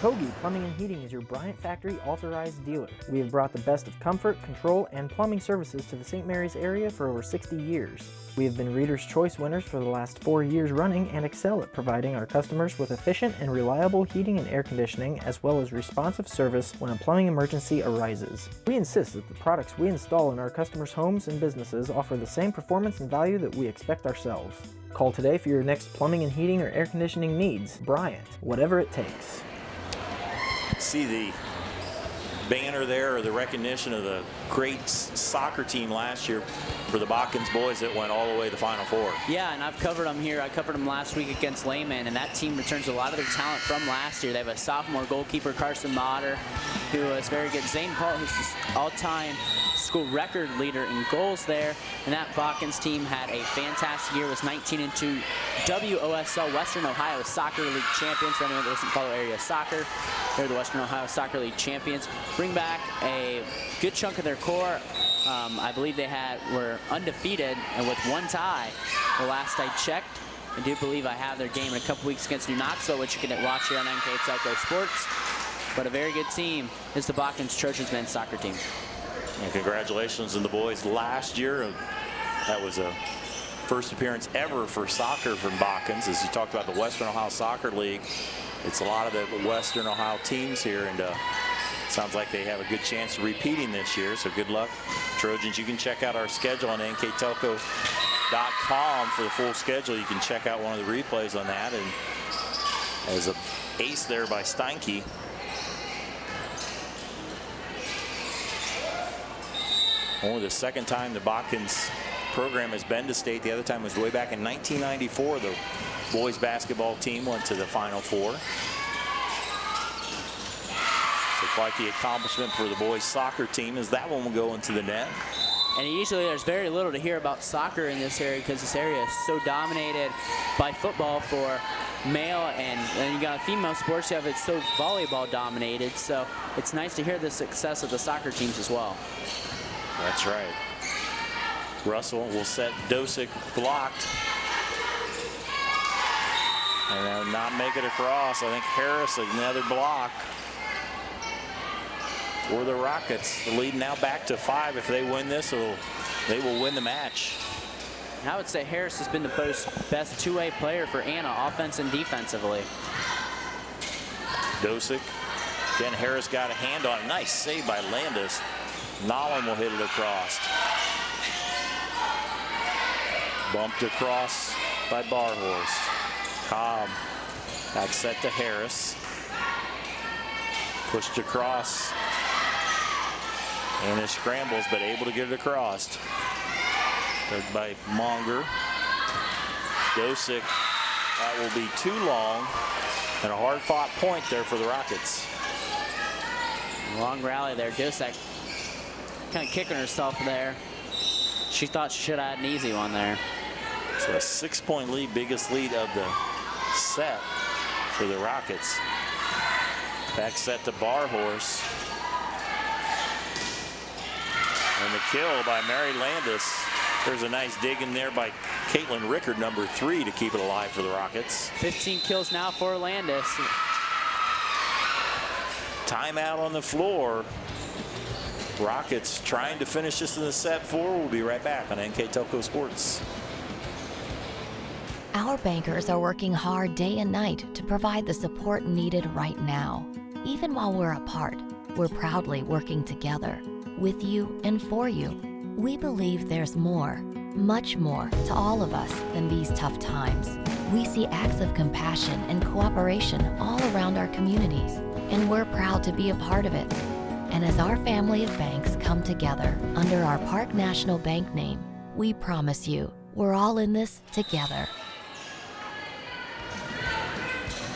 Hoagie Plumbing and Heating is your Bryant Factory authorized dealer. We have brought the best of comfort, control, and plumbing services to the St. Mary's area for over 60 years. We have been Reader's Choice winners for the last 4 years running and excel at providing our customers with efficient and reliable heating and air conditioning, as well as responsive service when a plumbing emergency arises. We insist that the products we install in our customers' homes and businesses offer the same performance and value that we expect ourselves. Call today for your next plumbing and heating or air conditioning needs. Bryant, whatever it takes. See the banner there, or the recognition of the great soccer team last year for the Botkins boys that went all the way to the Final Four. Yeah, and I've covered them here. I covered them last week against Lehman, and that team returns a lot of their talent from last year. They have a sophomore goalkeeper, Carson Motter, who is very good. Zane Paul, who's the all-time school record leader in goals there. And that Botkins team had a fantastic year. Was 19-2 WOSL Western Ohio Soccer League champions. For anyone that doesn't follow area soccer, they're the Western Ohio Soccer League champions. Bring back a good chunk of their core. I believe they were undefeated and with one tie the last I checked. I do believe I have their game in a couple weeks against New Knoxville, which you can watch here on NKTelco Sports. But a very good team is the Botkins Trojans men's soccer team. And congratulations to the boys last year. That was a first appearance ever for soccer from Botkins. As you talked about the Western Ohio Soccer League, it's a lot of the Western Ohio teams here, and sounds like they have a good chance of repeating this year, so good luck, Trojans. You can check out our schedule on nktelco.com for the full schedule. You can check out one of the replays on that, and as a ace there by Steinke. Only the second time the Botkins program has been to state. The other time was way back in 1994. The boys basketball team went to the Final Four. So quite the accomplishment for the boys soccer team, as that one will go into the net. And usually there's very little to hear about soccer in this area because this area is so dominated by football for male, and you got female sports, you have it so volleyball dominated. So it's nice to hear the success of the soccer teams as well. That's right. Russell will set Dosek blocked. And they'll not make it across. I think Harris, another block for the Rockets. The lead now back to 5. If they win this, they will win the match. And I would say Harris has been the best two-way player for Anna, offense and defensively. Dosek. Again, Harris got a hand on it. Nice save by Landis. Nolan will hit it across. Bumped across by Barhorst. Cobb. Back set to Harris. Pushed across. And it scrambles, but able to get it across. Dug by Monger. Dosek. That will be too long. And a hard-fought point there for the Rockets. Long rally there. Dosek kind of kicking herself there. She thought she should have had an easy one there. So a 6-point lead, biggest lead of the set for the Rockets. Back set to Barhorse. And the kill by Mary Landis. There's a nice dig in there by Caitlin Rickard, number 3, to keep it alive for the Rockets. 15 kills now for Landis. Timeout on the floor. Rockets trying to finish this in the set 4. We'll be right back on NKTelco Sports. Our bankers are working hard day and night to provide the support needed right now. Even while we're apart, we're proudly working together, with you and for you. We believe there's more, much more, to all of us than these tough times. We see acts of compassion and cooperation all around our communities, and we're proud to be a part of it. And as our family of banks come together under our Park National Bank name, we promise you, we're all in this together.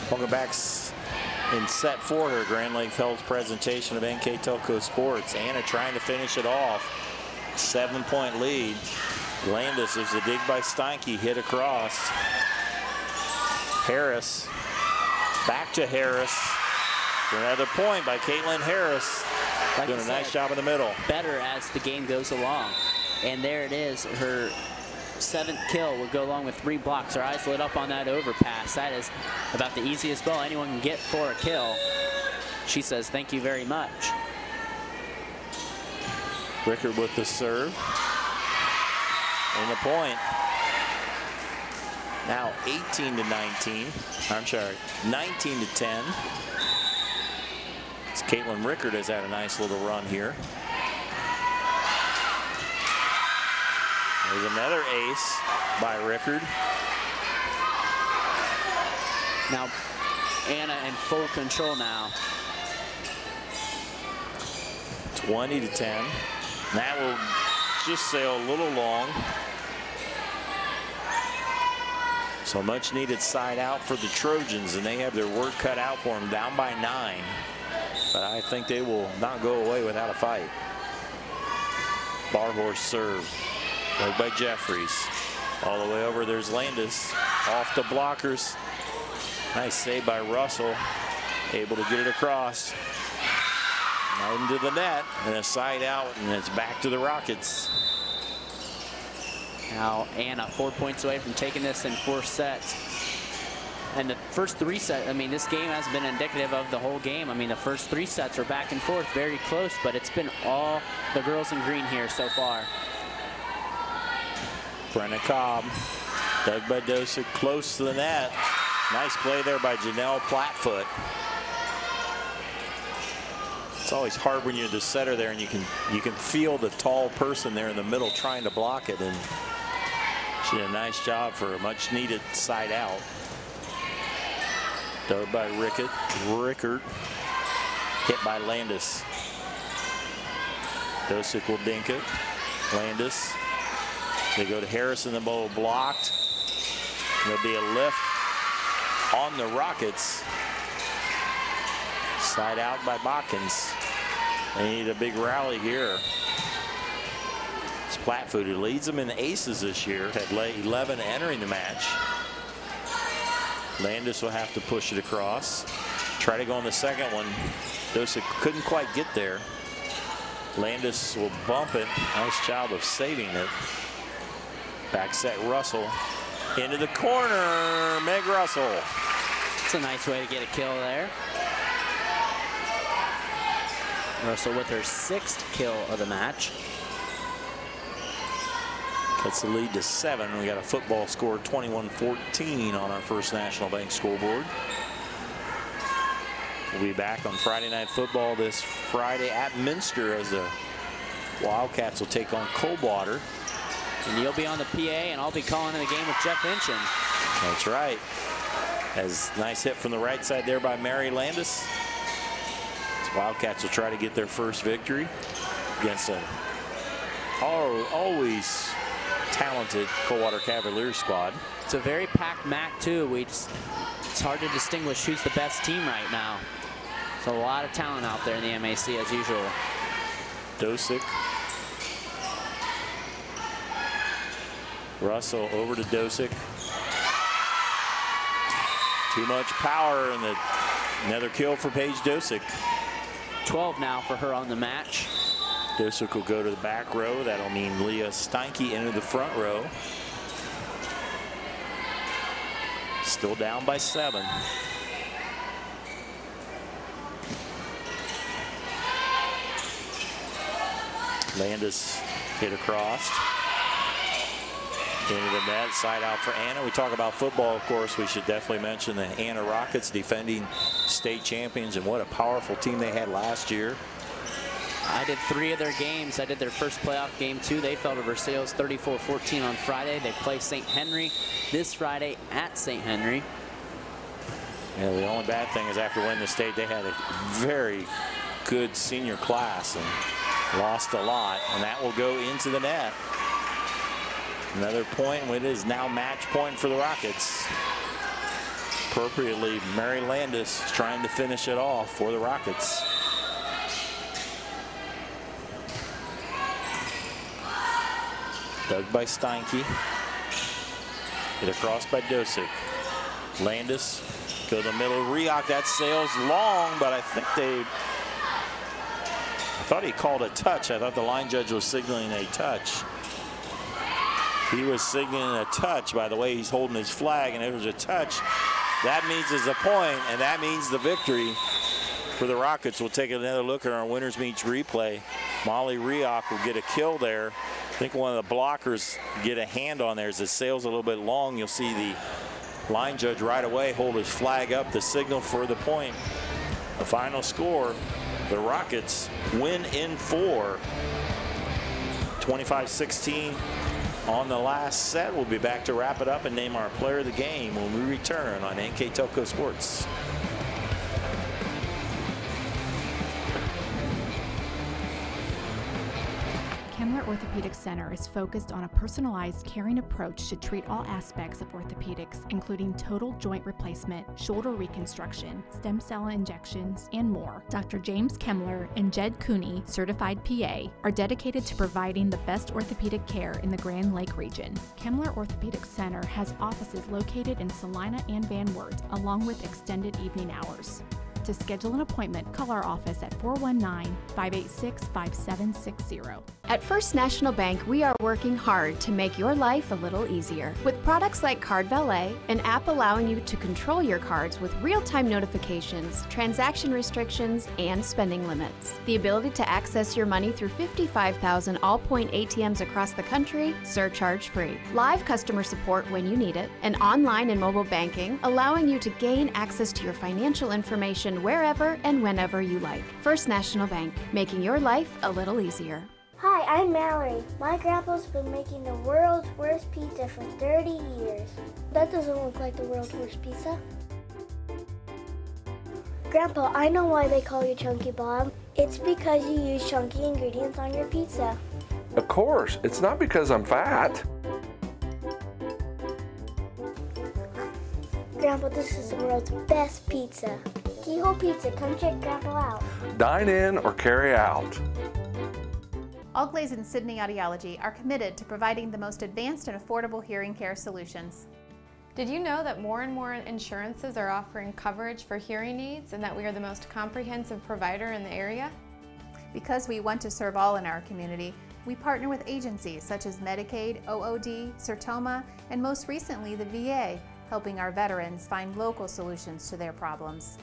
Welcome back in set 4 here, Grand Lake Health's presentation of NKTelco Sports. Anna trying to finish it off. 7-point lead. Landis is a dig by Steinke, hit across. Harris, back to Harris. For another point by Caitlin Harris. Like doing a nice job in the middle. Better as the game goes along. And there it is, her 7th kill would go along with 3 blocks. Her eyes lit up on that overpass. That is about the easiest ball anyone can get for a kill. She says thank you very much. Rickard with the serve. And the point. Now 18-19. I'm sorry, 19-10. As Caitlin Rickard has had a nice little run here. There's another ace by Rickard. Now Anna in full control now. 20-10. That will just sail a little long. So much needed side out for the Trojans, and they have their work cut out for them, down by 9. But I think they will not go away without a fight. Barhorse serve. Played by Jeffries. All the way over, there's Landis. Off the blockers. Nice save by Russell. Able to get it across. Out into the net. And a side out, and it's back to the Rockets. Now Anna 4 points away from taking this in 4 sets. And the first 3 sets, I mean, this game has been indicative of the whole game. I mean, the first 3 sets are back and forth, very close, but it's been all the girls in green here so far. Brenna Cobb, dug by Dosick, close to the net. Nice play there by Janelle Plattfoot. It's always hard when you're the setter there and you can feel the tall person there in the middle trying to block it, and she did a nice job for a much needed side out. Dug by Rickard. Hit by Landis. Dosick will dink it. Landis. They go to Harris and the ball blocked. There'll be a lift on the Rockets. Side out by Botkins. They need a big rally here. It's Plattfoot who leads them in aces this year. Had 11 entering the match. Landis will have to push it across. Try to go on the second one. Dosick couldn't quite get there. Landis will bump it. Nice job of saving it. Back set Russell. Into the corner, Meg Russell. It's a nice way to get a kill there. Russell with her 6th kill of the match. Cuts the lead to 7. We got a football score 21-14 on our First National Bank scoreboard. We'll be back on Friday Night Football this Friday at Minster as the Wildcats will take on Coldwater. And you'll be on the PA, and I'll be calling the game with Jeff Hinchin. That's right. As nice hit from the right side there by Mary Landis. As Wildcats will try to get their first victory against a always talented Coldwater Cavaliers squad. It's a very packed MAC too. It's hard to distinguish who's the best team right now. There's a lot of talent out there in the MAC as usual. Dosick. Russell over to Dosick. Too much power, and another kill for Paige Dosick. 12 now for her on the match. Dosick will go to the back row. That'll mean Leah Steinke into the front row. Still down by 7. Landis hit across. Into the net, side out for Anna. We talk about football, of course. We should definitely mention the Anna Rockets, defending state champions, and what a powerful team they had last year. I did 3 of their games. I did their first playoff game too. They fell to Versailles 34-14 on Friday. They play St. Henry this Friday at St. Henry. Yeah, the only bad thing is after winning the state, they had a very good senior class and lost a lot, and that will go into the net. Another point. It is now match point for the Rockets. Appropriately, Mary Landis trying to finish it off for the Rockets. Dug by Steinke. Hit across by Dosick. Landis go to the middle. Rioch, that sails long, but I thought he called a touch. I thought the line judge was signaling a touch. He was signaling a touch by the way he's holding his flag, and it was a touch. That means it's a point, and that means the victory for the Rockets. We'll take another look at our winners meets replay. Molly Rioch will get a kill there. I think one of the blockers get a hand on there as it sails a little bit long. You'll see the line judge right away hold his flag up, the signal for the point. The final score, the Rockets win in 4, 25-16 on the last set. We'll be back to wrap it up and name our player of the game when we return on NKTelco Sports. Kemmler Orthopedic Center is focused on a personalized, caring approach to treat all aspects of orthopedics, including total joint replacement, shoulder reconstruction, stem cell injections, and more. Dr. James Kemmler and Jed Cooney, certified PA, are dedicated to providing the best orthopedic care in the Grand Lake region. Kemmler Orthopedic Center has offices located in Salina and Van Wert, along with extended evening hours. To schedule an appointment, call our office at 419-586-5760. At First National Bank, we are working hard to make your life a little easier. With products like Card Valet, an app allowing you to control your cards with real-time notifications, transaction restrictions, and spending limits. The ability to access your money through 55,000 all-point ATMs across the country, surcharge-free. Live customer support when you need it, and online and mobile banking, allowing you to gain access to your financial information wherever and whenever you like. First National Bank, making your life a little easier. Hi, I'm Mallory. My grandpa's been making the world's worst pizza for 30 years. That doesn't look like the world's worst pizza. Grandpa, I know why they call you Chunky Bob. It's because you use chunky ingredients on your pizza. Of course, it's not because I'm fat. Grandpa, this is the world's best pizza. Keyhole Pizza, come check Grandpa out. Dine in or carry out. Allglaze and Sydney Audiology are committed to providing the most advanced and affordable hearing care solutions. Did you know that more and more insurances are offering coverage for hearing aids and that we are the most comprehensive provider in the area? Because we want to serve all in our community, we partner with agencies such as Medicaid, OOD, Sertoma, and most recently the VA, helping our veterans find local solutions to their problems.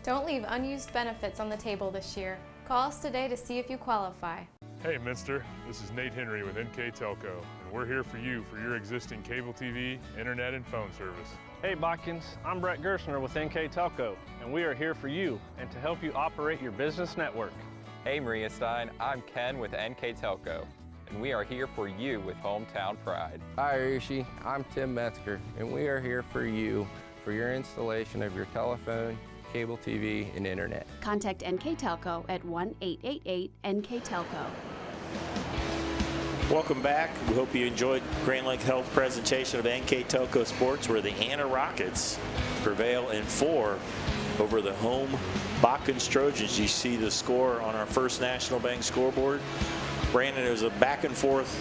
Don't leave unused benefits on the table this year. Call us today to see if you qualify. Hey Minster, this is Nate Henry with NKTelco, and we're here for you for your existing cable TV, internet, and phone service. Hey Botkins, I'm Brett Gerstner with NKTelco, and we are here for you and to help you operate your business network. Hey Maria Stein, I'm Ken with NKTelco, and we are here for you with Hometown Pride. Hi Rishi, I'm Tim Metzger, and we are here for you for your installation of your telephone, cable TV, and internet. Contact NKTelco at 1-888-NKTelco. Welcome back. We hope you enjoyed Grand Lake Health presentation of NKTelco Sports, where the Anna Rockets prevail in 4 over the home Botkins Trojans. You see the score on our First National Bank scoreboard. Brandon, it was a back and forth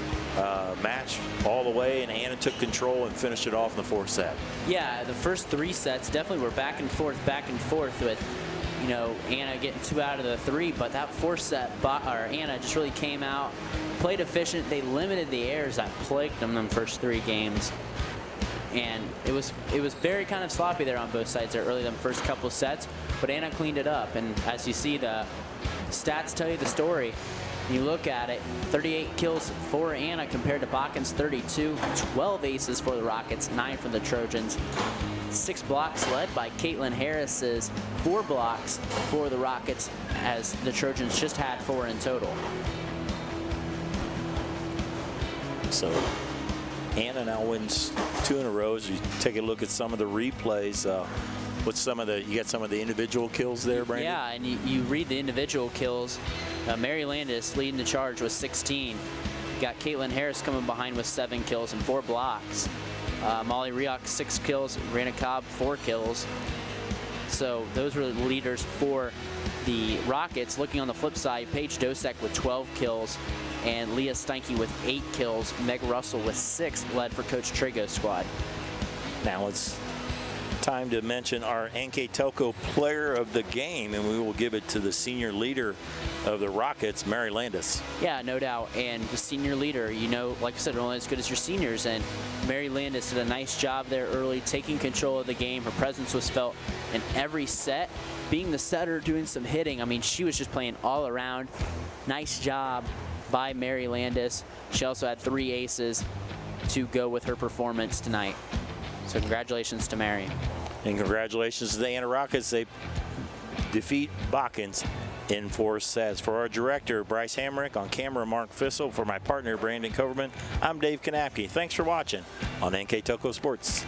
match all the way, and Anna took control and finished it off in the 4th set. Yeah, the first 3 sets definitely were back and forth with, you know, Anna getting 2 out of the 3, but that 4th set, Anna just really came out, played efficient. They limited the errors that plagued them in the first 3 games. And it was very kind of sloppy there on both sides there early in the first couple sets, but Anna cleaned it up. And as you see, the stats tell you the story. You look at it, 38 kills for Anna compared to Botkins 32, 12 aces for the Rockets, 9 for the Trojans. 6 blocks led by Caitlin Harris's 4 blocks for the Rockets, as the Trojans just had 4 in total. So Anna now wins 2 in a row. As you take a look at some of the replays, What's some of the, you got some of the individual kills there, Brandon? Yeah, and you read the individual kills. Mary Landis leading the charge with 16. You got Caitlin Harris coming behind with 7 kills and 4 blocks. Molly Rioch, 6 kills. Rana Cobb, 4 kills. So those were the leaders for the Rockets. Looking on the flip side, Paige Dosek with 12 kills and Leah Steinke with 8 kills. Meg Russell with 6 led for Coach Trago's squad. Now it's time to mention our NKTelco player of the game, and we will give it to the senior leader of the Rockets, Mary Landis. Yeah, no doubt. And the senior leader, you know, like I said, only as good as your seniors. And Mary Landis did a nice job there early, taking control of the game. Her presence was felt in every set. Being the setter, doing some hitting. I mean, she was just playing all around. Nice job by Mary Landis. She also had 3 aces to go with her performance tonight. So congratulations to Mary. And congratulations to the Anna Rockets. They defeat Botkins in 4 sets. For our director, Bryce Hamrick, on camera, Mark Fissel, for my partner, Brandon Coverman, I'm Dave Kanapke. Thanks for watching on NKTelco Sports.